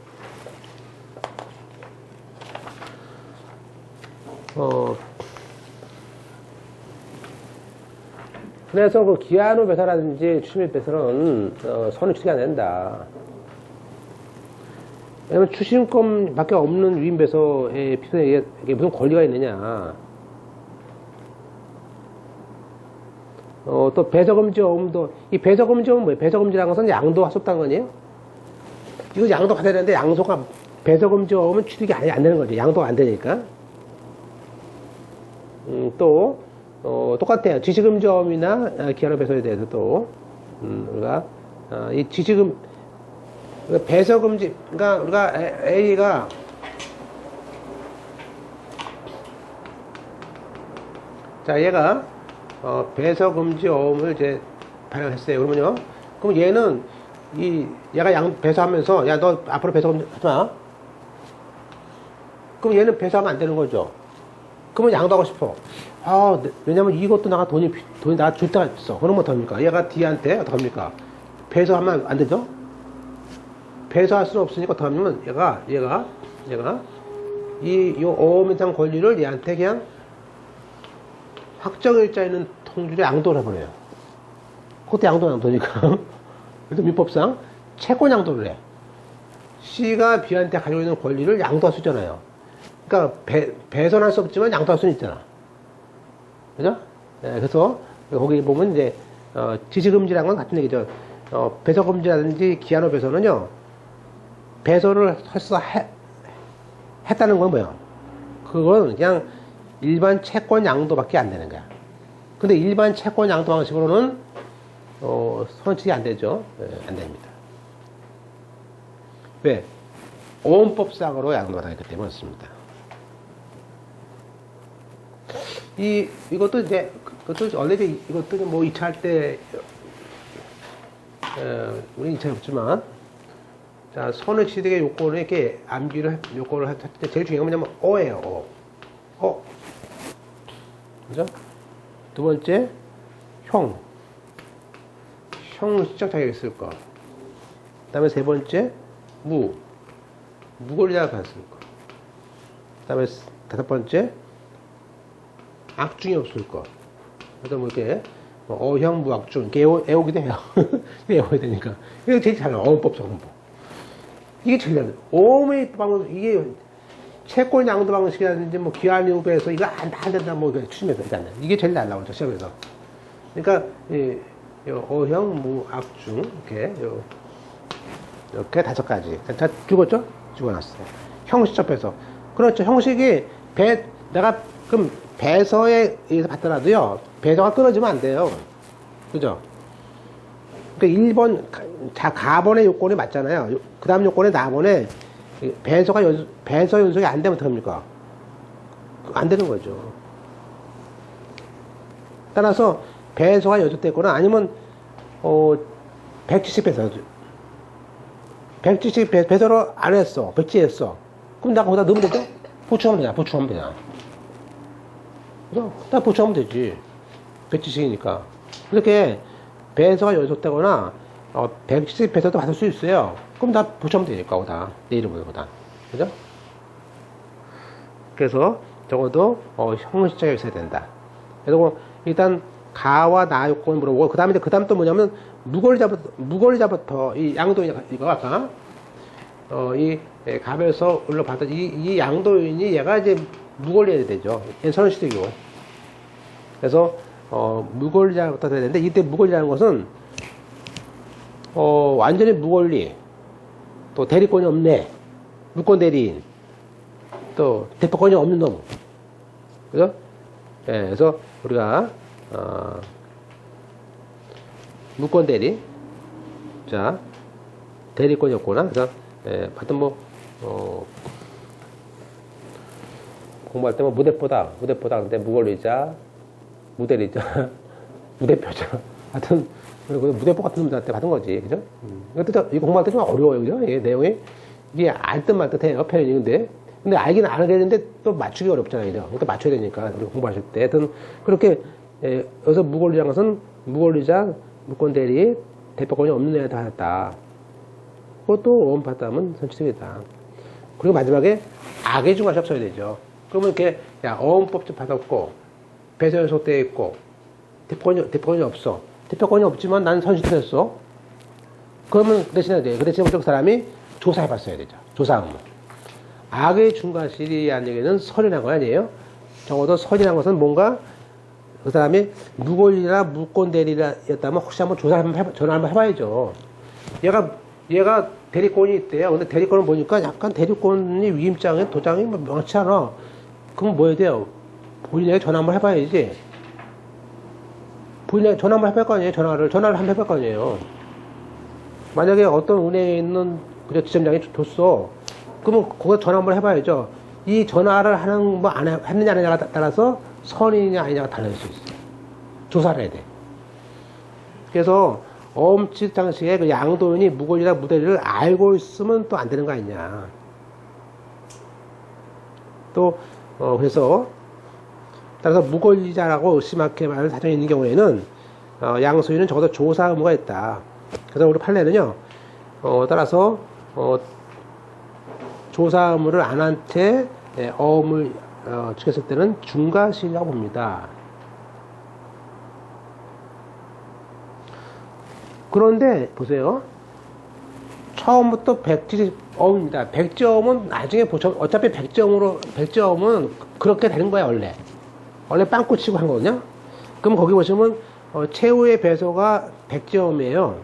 그래서 그 기한 후 배서라든지 추심 배서는 선의 취득이 안 된다. 왜냐면 추심권밖에 없는 위임배서의 피선에게 무슨 권리가 있느냐. 또 배서금지어음도, 이 배서금지어음은 뭐예요? 배서금지라는 것은 양도할 수 없다는 거 아니에요? 이거 양도 받아야 되는데 양도가 배서금지어음은 취득이 안 되는 거지. 양도가 안 되니까. 또 똑같아요. 지시금지어음이나 기한후배서에 대해서도 우리가 이 지시금 배서금지, 그러니까 우리가 A가 자 얘가 배서금지 어음을 이제 발행했어요. 그러면요. 그럼 얘는 얘가 배서하면서 야 너 앞으로 배서금지 하지 마. 그럼 얘는 배서하면 안 되는 거죠. 그러면 양도하고 싶어. 왜냐면 이것도 돈이 나 줄 때가 있어. 그러면 어떡합니까? 얘가 D한테 어떡합니까? 배서하면 안 되죠? 배서할 수는 없으니까 어떡하냐면 얘가 이 어음에 대한 권리를 얘한테 그냥 확정일자 있는 통지로 양도를 해버려요. 그것도 양도니까. 그래서 민법상 채권 양도를 해. C가 B한테 가지고 있는 권리를 양도할 수 있잖아요. 그러니까 배선할 수 없지만 양도할 수는 있잖아. 그죠? 네, 그래서 거기 보면 이제 지시금지라는 건 같은 얘기죠. 배서금지라든지 기한후 배서는요. 배서를 했다는 건 뭐예요? 그건 그냥 일반 채권 양도밖에 안 되는 거야. 근데 일반 채권 양도 방식으로는 손실이 안 되죠. 네, 안 됩니다. 왜? 어음법상으로 양도가 되기 때문에 그렇습니다. 이것도 원래 이것도 뭐 2차 할 때 우리 2차 없지만 자 손해취득의 요건을 이렇게 암기를 요건을 할 때 제일 중요한 건 뭐냐면 어예요. 그죠? 두 번째, 형 시작 자격이 있을 거. 그 다음에 세 번째, 무권리자가 있을 거. 그 다음에 다섯 번째, 악중이 없을 거. 그래서 뭐 이렇게, 어형, 무악중. 이렇게 애오기도 해요. 애워야 되니까. 이게 제일 잘 나와요. 어음법상 공부. 이게 제일 잘 나와요. 어음의 방법, 이게 채권 양도 방식이라든지 뭐 기한후배에서 이거 안 된다 뭐 추심해서 일단 이게 제일 잘 나오죠 시험에서. 그러니까 어형 무악중 이렇게 5가지 다 죽었죠? 죽어놨어요. 형식적 배서. 그렇죠. 형식이 내가 그럼 배서에 의해서 받더라도요 배서가 끊어지면 안 돼요. 그죠? 그러니까 1번 가번의 요건이 맞잖아요. 그 다음 요건의 나번에 배서 연속이 안 되면 어떡합니까? 안 되는 거죠. 따라서 배서가 연속됐거나 아니면 170배서 170 배서를 안 했어. 백지했어. 그럼 내가 거기다 넣으면 되죠? 보충하면 되냐. 그죠? 딱 보충하면 되지. 170이니까. 이렇게 배서가 연속되거나 170 배서도 받을 수 있어요. 그럼 다 보충하면 되니까 거기다 내 이름보다. 그죠? 그래서 적어도 형식적이 있어야 된다. 그래서 일단 가와 나 요건을 물어보고 그 다음 또 뭐냐면 무권리자부터 이 양도 이거 아까 이 갑에서 올라받은 이 양도인이 얘가 이제 무권리해야 되죠. 얘는 선언시되고. 그래서 무권리자부터 돼야 되는데 이때 무권리라는 것은 완전히 무권리, 또 대리권이 없네, 무권 대리인, 또 대표권이 없는 놈, 그죠? 예, 그래서 우리가 무권 대리, 자 대리권이 없구나. 그래서 하여튼 공부할 때 무대포다 근데 무권리자, 무대리자, 무대표자, 하여튼 그리고 무대포 같은 놈들한테 받은 거지, 그죠? 이거 공부할 때 좀 어려워요, 그죠? 이 내용이 이게 알 듯 말 듯해요, 표현이. 근데 알기는 알아야되는데 또 맞추기 어렵잖아요, 그죠? 그러니까 맞춰야 되니까 우리 공부하실 때, 하여튼 그렇게 여기서 무권리라는 것은 무권리자, 무권대리, 대표권이 없는 애한테 받았다. 그것도 어음 받다면 선취득이다. 그리고 마지막에 악의 중과시합 써야 되죠. 그러면 이렇게 어음법 받았고 배서 연속되어 있고 대표권이 없어. 대표권이 없지만 난 선취됐어. 그러면 그 대신에 무조건 사람이 조사해봤어야 되죠. 조사 의무. 악의 중과실이라는 얘기는 선이라는 거 아니에요? 적어도 선이라는 것은 뭔가 그 사람이 무권리나 무권 대리였다면 혹시 한번 전화 한번 해봐야죠. 얘가 대리권이 있대요. 근데 대리권을 보니까 약간 대리권이 위임장에 도장이 뭐 명확치 않아. 그럼 뭐 해야 돼요? 본인에게 전화 한번 해봐야지. 본인에게 전화 한번 해볼 거 아니에요? 전화를 한번 해볼 거 아니에요? 만약에 어떤 은행에 있는 지점장이 줬어. 그러면 거기서 전화 한번 해봐야죠. 이 전화를 하는 뭐 안 했느냐 안 했느냐에 따라서 선이냐 아니냐가 달라질 수 있어요. 조사를 해야 돼. 그래서 어음칙 장식의 그 양도인이 무권리나 무대리를 알고 있으면 또 안 되는 거 아니냐. 또 그래서 따라서 무권리자라고 의심하게 말하는 사정이 있는 경우에는 양소인은 적어도 조사 의무가 있다. 그래서 우리 판례는요. 따라서 조사 의무를 안 한 채 어음을 지켰을 때는 중과실이라고 봅니다. 그런데 보세요. 처음부터 백지어음입니다. 백지어음은 나중에 어차피 백지어음은 그렇게 되는 거야 원래 빵꾸 치고 한 거거든요. 그럼 거기 보시면 최후의 배소가 백지어음이에요.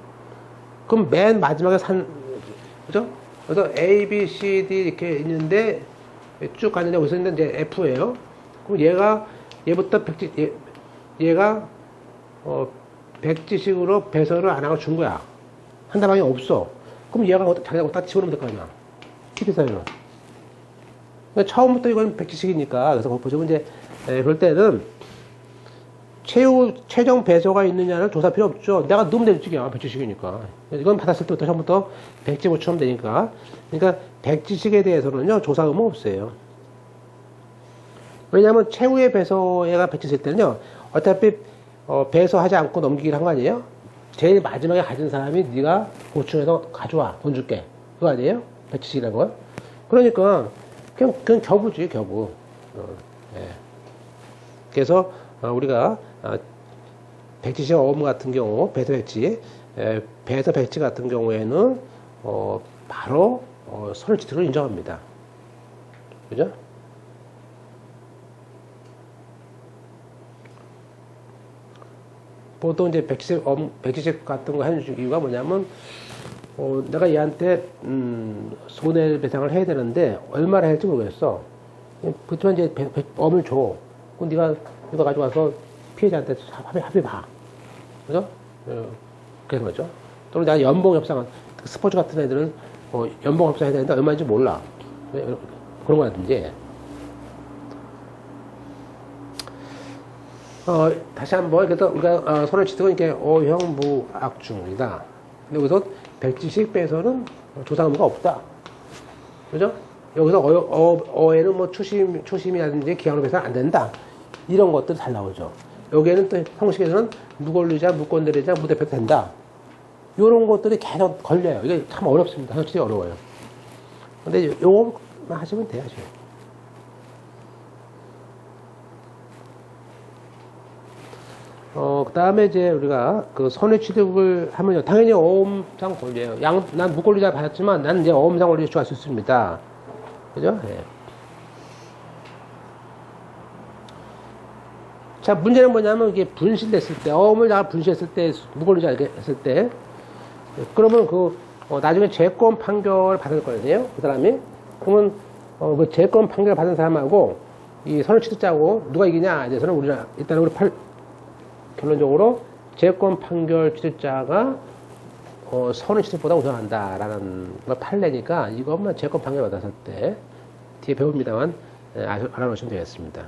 그럼 맨 마지막에 그죠? 그래서 A, B, C, D 이렇게 있는데 쭉 가는데 여기서 있는 이제 F예요. 그럼 얘부터 얘가 백지식으로 배설을 안 하고 준 거야. 한다방이 없어. 그럼 얘가 자기가 딱 집어넣으면 될 거 아니야. TP사유는. 그러니까 처음부터 이건 백지식이니까. 그래서 보시면 이제, 그럴 때는 최종 배소가 있느냐를 조사 필요 없죠. 내가 넣으면 되지, 백지식이니까. 이건 받았을 때부터 처음부터 백지 붙이면 되니까. 그러니까 백지식에 대해서는요, 조사 의무 없어요. 왜냐하면 최후의 배소가 백지식 때는요, 어차피 배소하지 않고 넘기기를 한 거 아니에요? 제일 마지막에 가진 사람이 네가 보충해서 가져와. 돈 줄게. 그거 아니에요? 백지식이라는 거. 그러니까 그냥 겨부지, 겨부. 예. 그래서 우리가 백지식 어음 같은 경우, 배서 백지 같은 경우에는 바로 선을치특을 인정합니다. 그죠? 보통 이제 백지식 같은 거 하는 이유가 뭐냐면, 내가 얘한테, 손해배상을 해야 되는데, 얼마나 할지 모르겠어. 그렇지만 이제 엄을 줘. 그럼 네가 가져와서 피해자한테 합의 봐. 그죠? 그런 거죠. 또는 내가 연봉 협상, 스포츠 같은 애들은, 연봉 협상해야 되는데 얼마인지 몰라. 그런 거라든지. 다시 한번, 그래서 우리가 선을치특은 이렇게 어형무악중이다. 근데 여기서 백지식 배설은 조사 의무가 없다. 그죠? 여기서 어에는 뭐 초심이라든지 기한으로 배설 안 된다. 이런 것들 잘 나오죠. 여기에는 또 형식에서는 무권리자, 무권대리자, 무대표 된다. 이런 것들이 계속 걸려요. 이게 참 어렵습니다. 선을치특이 어려워요. 근데 요거만 하시면 돼요. 그 다음에 이제 우리가 그 선의취득을 하면요. 당연히 어음상 권리예요. 난 무권리자 받았지만 나는 이제 어음상 권리를 주할 수 있습니다. 그죠? 예. 자, 문제는 뭐냐면 이게 분실됐을 때, 어음을 내가 분실했을 때, 무권리자 했을 때, 그러면 나중에 재권 판결 받을 거거든요. 그 사람이. 그러면, 그 재권 판결 받은 사람하고 이 선의취득자하고 누가 이기냐? 이제서는 일단 결론적으로 재권 판결 취득자가 선의취득보다 우선한다라는 걸 판례니까 이것만 재권 판결 받았을 때 뒤에 배웁니다만 알아놓으시면 되겠습니다.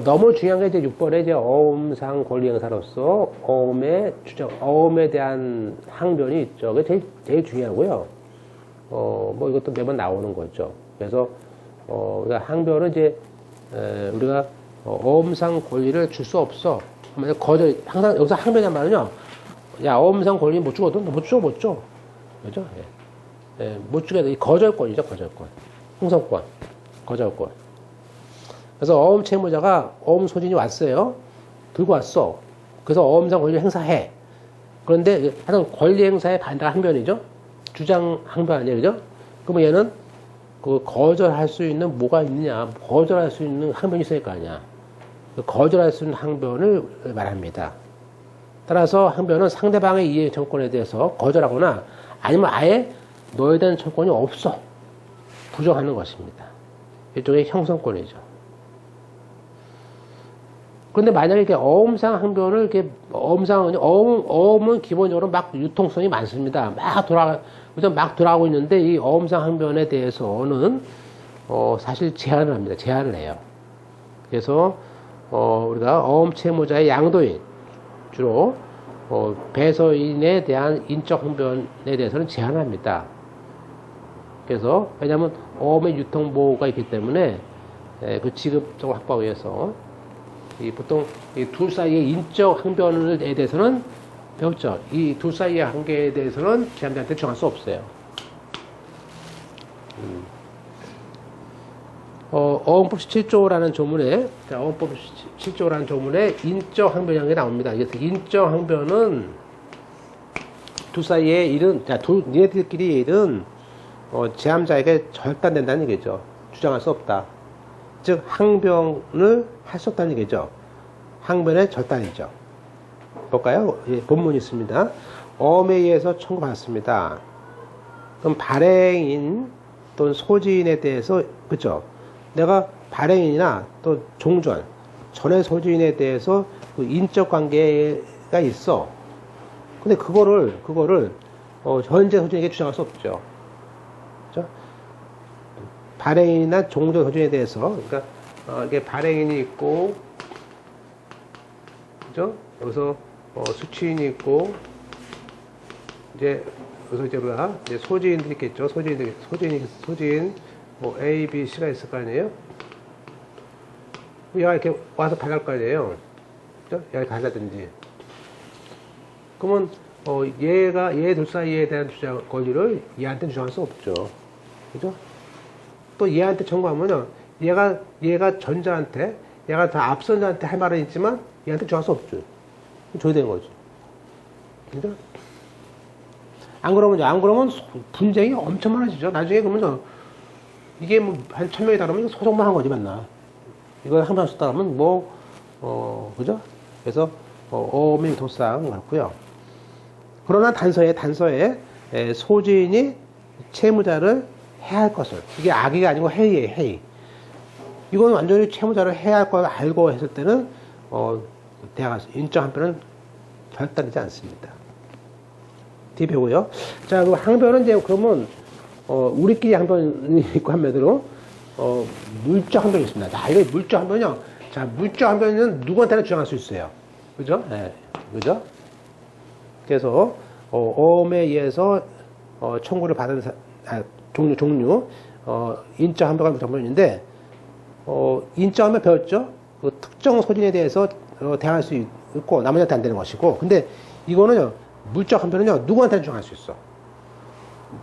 너무 중요한 게 이제 6번에 이제 어음상 권리행사로서 어음에 대한 항변이 있죠. 그게 제일 중요하고요. 뭐 이것도 매번 나오는 거죠. 그래서 우리가 항변은 이제 우리가 어음상 권리를 줄 수 없어. 항상 여기서 항변이란 말은요. 야, 어음상 권리 못 주거든? 못 줘. 그죠? 예, 못 주게 돼. 거절권이죠, 거절권. 홍성권. 거절권. 그래서 어음 채무자가 어음 소진이 왔어요. 들고 왔어. 그래서 어음상 권리를 행사해. 그런데 하여튼 권리 행사에 반대가 항변이죠. 주장 항변 아니에요, 그죠? 그러면 얘는 그 거절할 수 있는 뭐가 있느냐? 거절할 수 있는 항변이 있을 거 아니야. 거절할 수 있는 항변을 말합니다. 따라서 항변은 상대방의 이해 정권에 대해서 거절하거나 아니면 아예 너에 대한 정권이 없어. 부정하는 것입니다. 일종의 형성권이죠. 그런데 만약에 이렇게 어음상 항변을 이렇게 어음은 기본적으로 막 유통성이 많습니다. 막 돌아가고 있는데 이 어음상 항변에 대해서는 사실 제한을 합니다. 제한을 해요. 그래서 우리가 어음 채무자의 양도인 주로 배서인에 대한 인적 항변에 대해서는 제한을 합니다. 그래서 왜냐하면 어음의 유통 보호가 있기 때문에 그 지급적으로 확보하기 위해서 보통 이 둘 사이의 인적 항변에 대해서는 배웠죠. 이 둘 사이의 관계에 대해서는 제한자한테 정할 수 없어요. 어음법 17조라는 조문에, 어음법 17조라는 조문에 인적 항변이라는 게 나옵니다. 그래서 인적 항변은 둘 사이의 일은, 니네들끼리 일은 제함자에게 절단된다는 얘기죠. 주장할 수 없다. 즉 항변을 할 수 없다는 얘기죠. 항변의 절단이죠. 볼까요? 예, 본문이 있습니다. 어음에 의해서 청구받았습니다. 그럼 발행인 또는 소지인에 대해서 그죠? 내가 발행인이나 또 종전 전의 소지인에 대해서 그 인적 관계가 있어. 근데 그거를 현재 소지인에게 주장할 수 없죠. 그죠? 발행인이나 종전 소지인에 대해서 그러니까 이게 발행인이 있고, 그죠? 여기서 수취인이 있고, 이제 여기서 이제 소지인들이 있겠죠. 소지인 뭐 A, B, C가 있을 거 아니에요. 얘가 이렇게 와서 발할 거 아니에요. 그죠? 얘가 가자든지. 그러면 얘 둘 사이에 대한 권리를 얘한테 주장할 수 없죠. 그죠? 또 얘한테 청구하면은 얘가 전자한테, 얘가 다 앞선 자한테 할 말은 있지만 얘한테 주장할 수 없죠. 줘야 되는 거지. 그죠? 안 그러면 분쟁이 엄청 많아지죠. 나중에 그러면 이게 뭐 한 1000명이 다르면 소송만 한 거지, 맞나? 이거 항상 쓰다 하면 그죠? 그래서 어음의 도상 그렇고요. 그러나 단서에 소지인이 채무자를 해야 할 것을, 이게 악의가 아니고 해이에요, 해이. 이건 완전히 채무자를 해야 할 걸 알고 했을 때는 대학 인적 항변은 결단되지 않습니다. 뒤에 배우고요. 자, 그 항변은 이제 그러면 우리끼리 항변이 있고 한마디로 물적 항변이 있습니다. 자, 이거 물적 항변이요. 자, 물적 항변은 누구한테나 주장할 수 있어요. 그죠? 네, 그죠? 그래서 어음에 의해서 청구를 받은 종류 인적 항변과 물적 항변인데 인적 항변 배웠죠? 그 특정 소진에 대해서 대항할 수 있고 나머지한테 안 되는 것이고, 근데 이거는요, 물적 항변은요, 누구한테나 주장할 수 있어.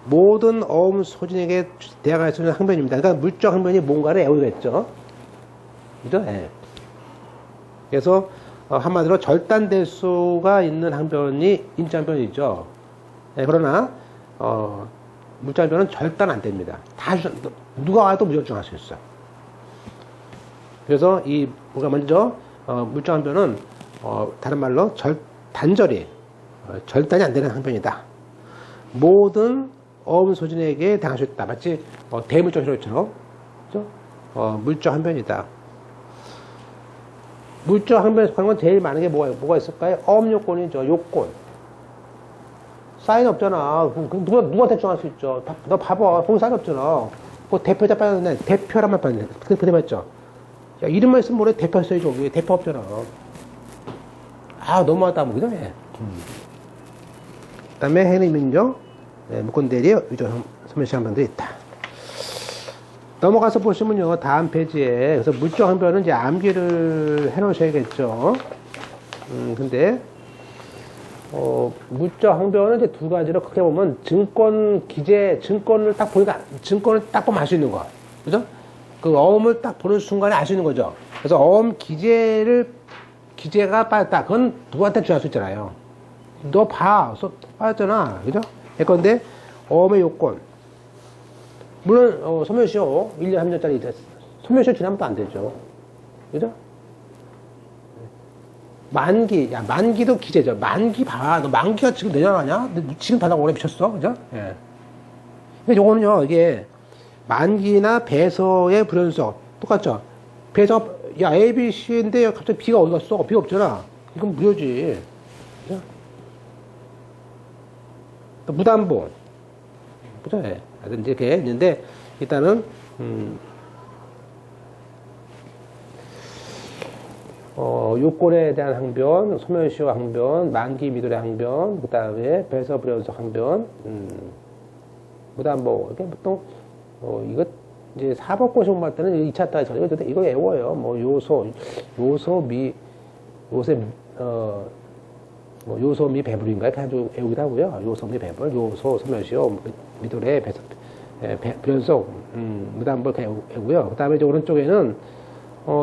모든 어음 소진에게 대항할 수 있는 항변입니다. 그러니까 물적 항변이 뭔가를 애우겠죠. 그죠? 네. 그래서 한마디로 절단될 수가 있는 항변이 인적 항변이죠. 네, 그러나 물적 항변은 절단 안 됩니다. 누가 와도 무조건 주장할 수 있어. 그래서 우리가 먼저 물적 항변은 다른 말로 단절이 절단이 안 되는 항변이다. 모든 어음 소진에게 당할 수 있다. 마치 대물적 효력처럼, 그죠? 물적 항변이다. 물적 항변에 속하는 건 제일 많은 게 뭐가 있을까요? 어음 요건이죠. 요건. 사인 없잖아. 누구한테 주장할 수 있죠? 너 봐봐. 거기 사인 없잖아. 그 대표자 빠졌네. 대표란 말 빠졌네. 대표 맞죠? 야, 이름만 있으면 뭐래? 대표 써야지. 여기 대표 없잖아. 너무하다. 뭐, 그죠? 그 다음에 해리민정, 무권대리, 위조 소멸시 항변도 있다. 넘어가서 보시면요. 다음 페이지에. 그래서 물적 항변은 이제 암기를 해 놓으셔야겠죠. 근데, 물적 항변은 이제 두 가지로 크게 보면 증권을 딱 보면 알 수 있는 거. 그죠? 그 어음을 딱 보는 순간에 알 수 있는 거죠. 그래서 어음 기재가 빠졌다. 그건 누구한테 주장할 수 있잖아요. 너 봐. 빠졌잖아. 그죠? 예컨대 어음의 요건. 물론 소멸시효 1년 3년짜리 소멸시효 지나면 또 안 되죠. 그죠? 만기, 야, 만기도 기재죠. 만기 봐. 너 만기가 지금 내년 아냐? 지금 받아고 오래 미쳤어. 그죠? 예. 근데 요거는요, 이게, 만기나 배서의 불연속. 똑같죠? 배서, 야, A, B, C인데 갑자기 B가 어디 갔어? B가 없잖아. 이건 무효지. 그죠? 또 무담보. 그죠? 예. 하든지 이렇게 있는데, 일단은, 요건에 대한 항변, 소멸시효 항변, 만기 미도의 항변, 그 다음에 배서 불연속 항변, 무담보. 이렇게 보통, 이거, 이제 사법고 시험 때는 2차 따위 처리. 이거 외워요. 뭐, 요소 미 배불인가? 이렇게 아주 외우기도 하고요. 요소 미 배불, 요소, 소멸시효, 미도의 배서, 불연속, 무담보 이렇게 외우고요. 그 다음에 이제 오른쪽에는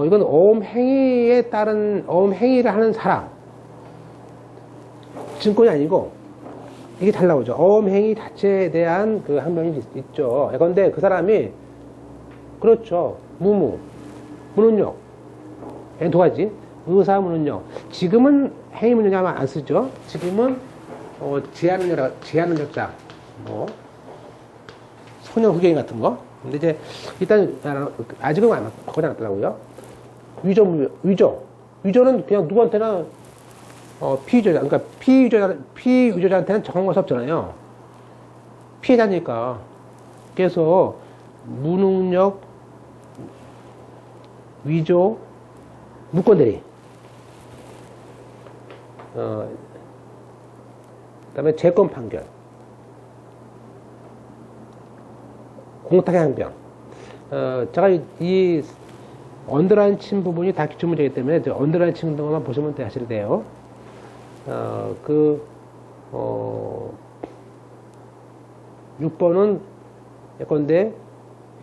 이건 어음행위에 따른, 어음행위를 하는 사람. 증권이 아니고, 이게 잘 나오죠. 어음행위 자체에 대한 그 항변이 있죠. 예컨대 그 사람이, 그렇죠. 무능력. 두 가지. 의사 무능력. 지금은 행위 무능력 하면 안 쓰죠. 지금은, 제한능력자. 뭐, 소년 후견인 같은 거. 근데 이제, 일단, 아직은 바꾸지 않았더라고요. 위조는 그냥 누구한테나, 피의자자. 그러니까 피의자한테는 정한 것이 없잖아요. 피해자니까. 그래서, 무능력, 위조, 무권대리. 그 다음에 재권 판결. 공탁의 항변. 제가 이 언더라인 친 부분이 다 기출문제이기 때문에 언더라인 친 것만 보시면 되시면 돼요. 6번은 예컨대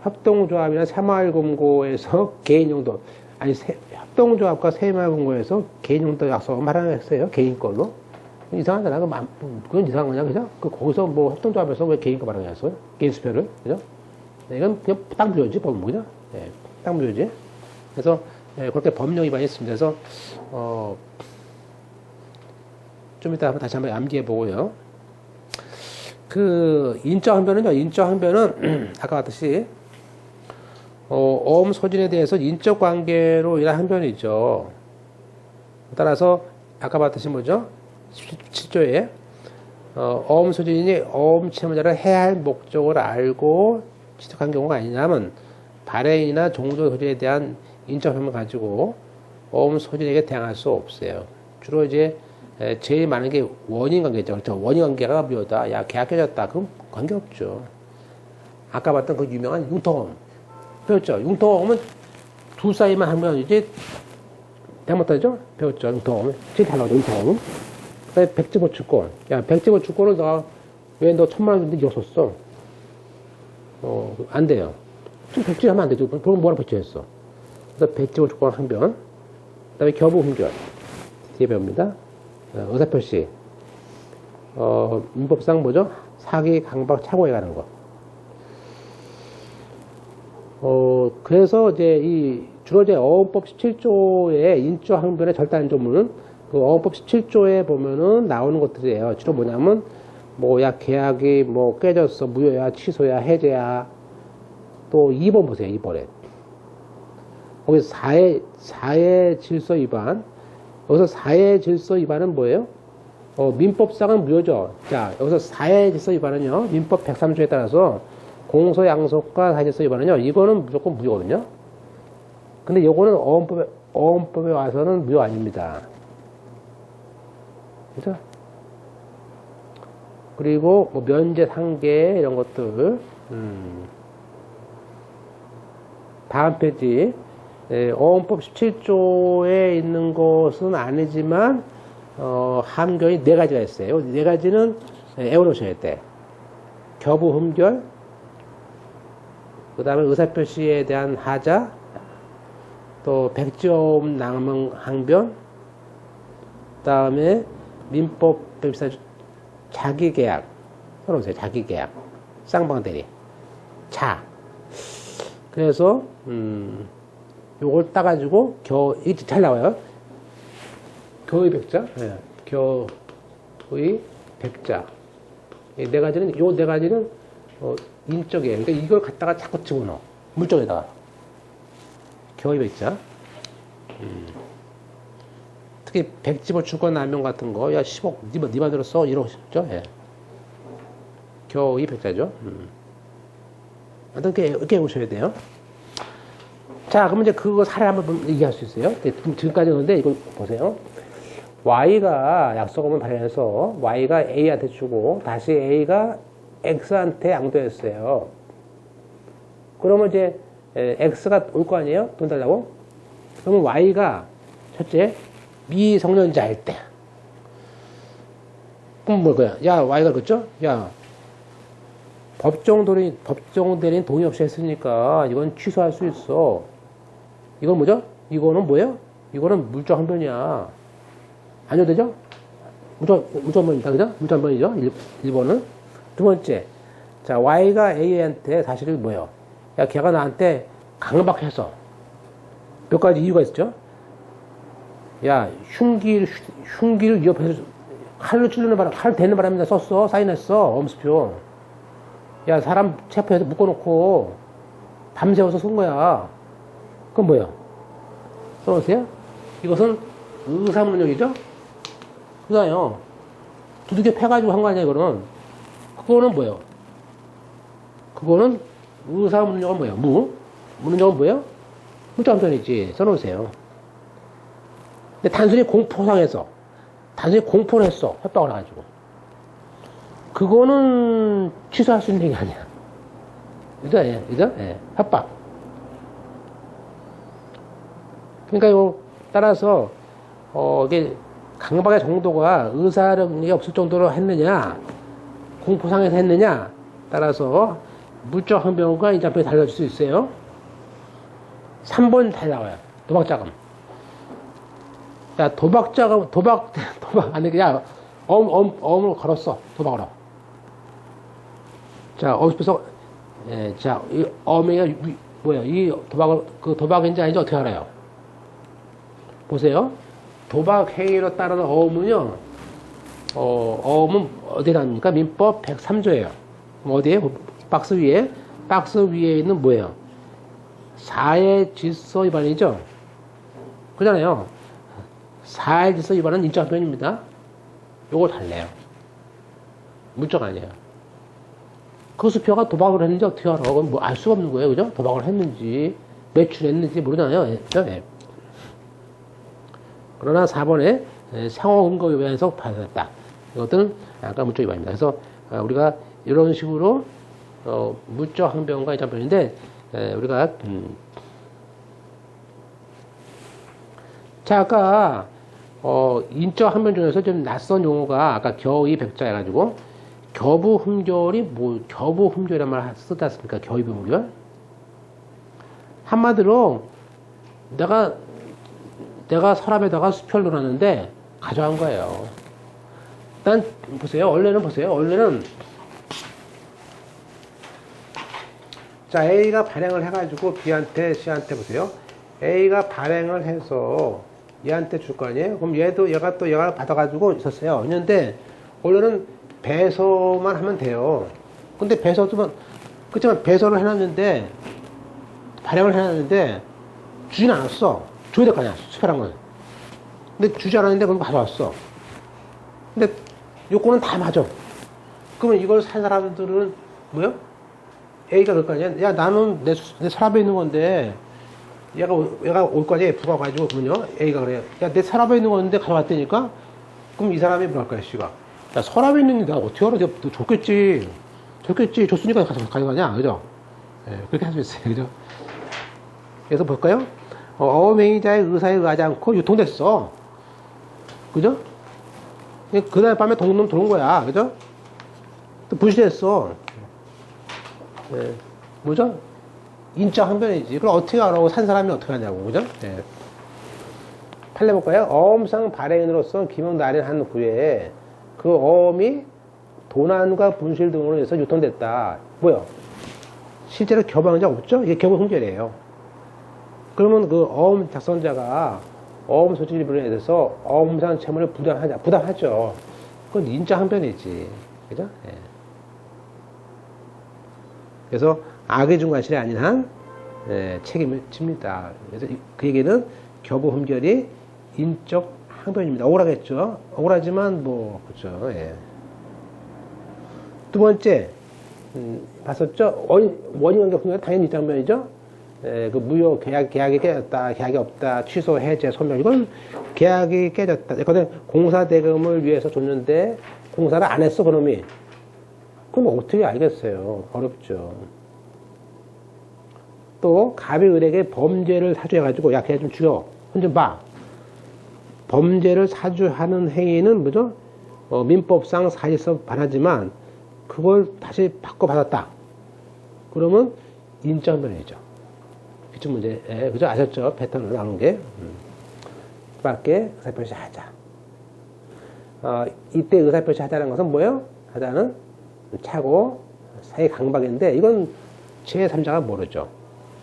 협동조합이나 새마을금고에서 개인용도, 아니, 협동조합과 새마을금고에서 개인용도 약속을 말하겠어요. 개인 걸로. 이상하잖아. 그건 이상한 거냐, 그죠? 거기서 뭐 협동조합에서 왜 개인 거 말하겠어요? 개인 수표를. 그죠? 이건 그냥 딱 무효지, 법은. 그죠? 예, 딱 무효지. 그래서, 그렇게 법령 위반이 있습니다. 그래서, 좀 이따 다시 한번 암기해 보고요. 인적 항변은, 아까 봤듯이, 어음 소진에 대해서 인적 관계로 인한 항변이죠. 따라서, 아까 봤듯이 뭐죠? 17조에, 어음 소진이 어음 채무자를 해야 할 목적을 알고 취득한 경우가 아니냐면, 발행이나 종조 소진에 대한 인적 항변을 가지고 어음 소진에게 대항할 수 없어요. 주로 이제, 제일 많은 게 원인 관계죠. 그렇죠. 원인 관계가 무효다. 야, 계약 깨졌다. 그럼 관계없죠. 아까 봤던 그 유명한 융통어음. 배웠죠? 융통어음은 두 사이만 하면 이제 잘못하죠? 배웠죠? 융통어음. 제일 잘 나오죠, 융통어음은. 그 다음에 백지고축권. 야, 백지고축권을 왜 너 1,000만 원 줬는데 이거 썼어? 안 돼요. 좀 백지하면 안 되죠. 그럼 뭐하러 백지했어? 그래서 백지고축권 항변. 그 다음에 겨부흠결. 뒤에 배웁니다. 의사표시. 민법상 뭐죠? 사기, 강박, 착오에 관한 거. 그래서 이제 주로 이제 어음법 17조의 인적 항변의 절단 조문은 그 어음법 17조에 보면은 나오는 것들이에요. 주로 뭐냐면, 야, 계약이 뭐 깨졌어, 무효야, 취소야, 해제야. 또 2번 보세요, 2번에. 거기 사회 질서 위반. 여기서 사회 질서 위반은 뭐예요? 민법상은 무효죠. 자, 여기서 사회 질서 위반은요, 민법 103조에 따라서 공소 양속과 사회 질서 위반은요, 이거는 무조건 무효거든요. 근데 요거는 어음법에 와서는 무효 아닙니다. 그죠? 그리고 뭐 면제 상계 이런 것들, 다음 페이지. 어음법 17조에 있는 것은 아니지만, 함경이 4가지가 있어요. 4가지는 외워놓으셔야 돼. 겨부흠결, 그 다음에 의사표시에 대한 하자, 또 백지어음 낭망 항변, 그 다음에 민법 114조 자기계약, 써놓으세요. 자기계약, 쌍방대리. 자. 그래서, 요걸 따가지고, 이게 잘 나와요. 겨의 백자. 네. 겨의 백자. 이 네 가지는, 요 네 가지는, 인적이에요. 그러니까 이걸 갖다가 자꾸 집어넣어. 물적에다가. 겨의 백자. 특히 백집어 주거나 라면 같은 거, 야, 10억, 니 맘대로 써. 이러죠. 예. 겨의 백자죠. 이렇게 오셔야 돼요. 자, 그러면 이제 그거 사례 한번 얘기할 수 있어요. 지금까지 그런데 이걸 보세요. Y가 약속음을 발현해서 Y가 A한테 주고 다시 A가 X한테 양도했어요. 그러면 이제 X가 올 거 아니에요? 돈 달라고? 그러면 Y가 첫째 미성년자일 때. 그럼 뭘 거야? 야, Y가 그랬죠? 야, 법정 대리인 동의 없이 했으니까 이건 취소할 수 있어. 이건 뭐죠? 이거는 뭐예요? 이거는 물적 항변이야. 아니요, 되죠? 물적 항변이다, 그죠? 물적 항변이죠? 1번은. 두 번째. 자, Y가 A한테 사실은 뭐예요? 야, 걔가 나한테 강박했어. 몇 가지 이유가 있었죠? 야, 흉기를 위협해서 칼로 찌르는 바람, 칼 대는 바람에 썼어. 사인했어. 엄수표. 야, 사람 체포해서 묶어놓고 밤새워서 쏜 거야. 그건 뭐예요? 써보세요. 이것은 의사문역이죠? 그잖아요. 두들겨 패가지고 한 거 아니야, 이거는. 그거는 뭐예요? 그거는 의사문역은 뭐예요? 문역은 뭐예요? 물자함선이지. 써놓으세요. 근데 단순히 공포상해서, 단순히 공포를 했어. 협박을 해가지고. 그거는 취소할 수 있는 게 아니야. 그죠? 예, 그죠? 예, 협박. 그러니까 따라서, 이게 강박의 정도가 의사력이 없을 정도로 했느냐, 공포상에서 했느냐, 따라서 물적 항변과 인자표에 달라질 수 있어요. 3번 잘 나와요. 도박자금. 야, 아니, 야, 엄을 걸었어. 도박으로. 자, 어디서, 예, 자, 이 어미가, 뭐야, 이 도박인지 아닌지 어떻게 알아요? 보세요. 도박 행위로 따르는 어음은요, 어음은 어디에 나옵니까? 민법 103조예요. 어디에? 박스 위에 있는 뭐예요? 사회 질서 위반이죠? 그잖아요. 사회 질서 위반은 인적 항변입니다. 요거 달래요. 물적 아니에요. 그 수표가 도박을 했는지 어떻게 알아? 그건 뭐 알 수가 없는 거예요. 그죠? 도박을 했는지, 매출했는지 모르잖아요. 네. 그러나 4번에 상호 근거 위반에서 발생했다. 이것들은 약간 물적 위반입니다. 그래서 우리가 이런 식으로 물적 항변과 인적 항변인데 우리가 자, 아까 인적 항변 중에서 좀 낯선 용어가 아까 겨의 백자 해가지고 겨부흠결이 겨부흠결이란 말 쓰지 않습니까? 겨부흠결. 한마디로 내가 서랍에다가 수표를 넣어놨는데 가져간 거예요. 일단 보세요. 원래는 자, A가 발행을 해가지고 B한테 C한테 보세요. A가 발행을 해서 얘한테 줄 거 아니에요? 그럼 얘가 받아가지고 있었어요. 있는데 원래는 배서만 하면 돼요. 근데 그렇지만 배서를 해놨는데 발행을 해놨는데 주진 않았어. 줘야 될 거 아니야, 수표란 건. 근데 주지 않았는데 그걸 가져왔어. 근데 요건은 다 맞아. 그러면 이걸 산 사람들은 뭐요? A가 그럴 거 아니야? 야, 나는 내 서랍에 있는 건데 얘가 올 거 아니야? F가 가지고 그러면요, A가 그래요. 야, 내 서랍에 있는 건데 가져왔다니까? 그럼 이 사람이 뭐 할 거야, C가? 야, 서랍에 있는 게 내가 어떻게 알아? 내가 줬겠지. 줬으니까 가져가냐? 그죠? 네, 그렇게 할 수 있어요. 그죠? 그래서 볼까요? 어음행위자의 의사에 의하지 않고 유통됐어. 그죠? 그날 밤에 동놈 들어온 거야. 그죠? 또 분실했어. 네. 뭐죠? 인적 항변이지. 그럼 어떻게 알아? 산 사람이 어떻게 하냐고. 그죠? 네. 판례 볼까요? 어음상 발행인으로서 기명 날인한 후에 그 어음이 도난과 분실 등으로 해서 유통됐다. 뭐요? 실제로 교부한 적 없죠? 이게 교부 흠결이에요. 그러면 그 어음 작성자가 어음 소지를 불러내서 어음상 채무를 부담하죠. 그건 인자 항변이지. 그죠? 예. 그래서 악의 중과실이 아닌 한 책임을 집니다. 그래서 그 얘기는 교부 흠결이 인적 항변입니다. 억울하겠죠? 억울하지만 뭐 그렇죠. 예. 두 번째 봤었죠? 원인관계 흠결 당연히 인적 항변이죠. 그 무효 계약이 깨졌다, 계약이 없다, 취소, 해제, 소멸 이건 계약이 깨졌다. 예컨대 공사 대금을 위해서 줬는데 공사를 안 했어 그놈이. 그럼 어떻게 알겠어요? 어렵죠. 또 갑이 을에게 범죄를 사주해가지고 야 걔 좀 죽여, 손 좀 봐. 범죄를 사주하는 행위는 뭐죠? 민법상 사실상 반하지만 그걸 다시 바꿔받았다. 그러면 인정변이죠. 기출 문제, 그죠? 아셨죠? 패턴을 나눈 게. 밖에 의사표시 하자. 이때 의사표시 하자는 것은 뭐예요? 하자는 차고 사회 강박인데 이건 제3자가 모르죠.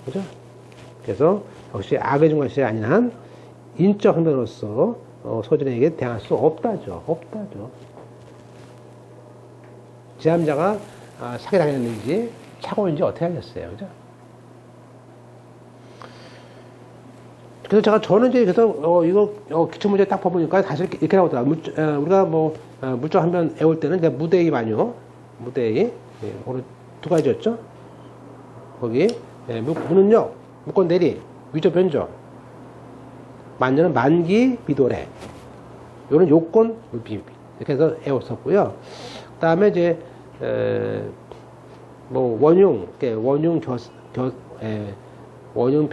그죠? 그래서 역시 악의 중과실이 아닌 한 인적 항변으로서 소진에게 대항할 수 없다죠. 제3자가 사기당했는지 차고인지 어떻게 알겠어요. 그죠? 그래서 저는 이제 그래서 이거 기출문제 딱 봐보니까 사실 이렇게 나오더라. 우리가 뭐 물적 한변 외울 때는 무대의 만요, 무대의 오늘 두 가지였죠. 거기 무는요, 무권 대리, 위조 변조, 만료는 만기 비도래. 요는 요건 비비 이렇게 해서 외웠었고요. 그다음에 이제 뭐 원흉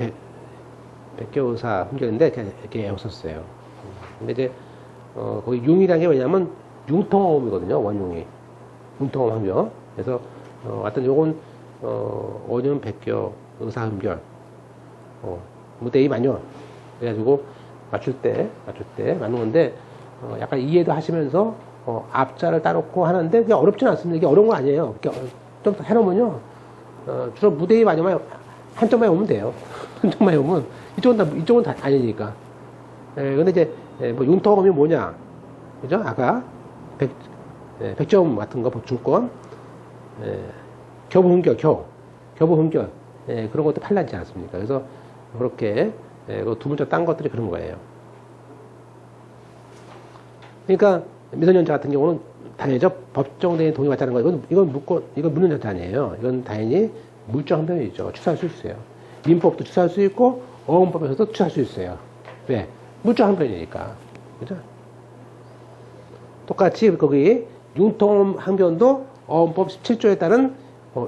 백교의사 흠결인데 이렇게 외웠었어요. 근데 이제 거기 융이라는 게 뭐냐면 융통어음이거든요. 원흉이 융통어음 함정. 그래서 하여튼 요건 원흉 백교 의사 흠결 무대의 만요. 그래가지고 맞출 때 맞는 건데 약간 이해도 하시면서 앞자를 따놓고 하는데 그게 어렵진 않습니다. 이게 어려운 거 아니에요. 좀 해놓으면요 주로 무대의 만요만 한쪽만 오면 돼요. 한쪽만 오면 이쪽은 다 아니니까. 근데 이제 뭐 융통음이 뭐냐, 그죠? 아까 100점 같은 거 중권, 교부 흠결, 그런 것도 팔라지 않습니까? 그래서 그렇게 두 문자 딴 것들이 그런 거예요. 그러니까 미성년자 같은 경우는 당연히죠. 법정 대행 동의 받자는 거 이건 묻는 여자 아니에요. 이건 당연히 물적 항변이죠. 취소할 수 있어요. 민법도 취소할 수 있고 어음법에서도 취소할 수 있어요. 왜? 물적 항변이니까. 그죠? 똑같이 거기 융통 항변도 어음법 17조에 따른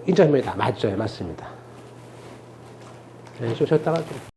인정합니다. 맞죠? 맞습니다. 네, 쉬었다가 좀.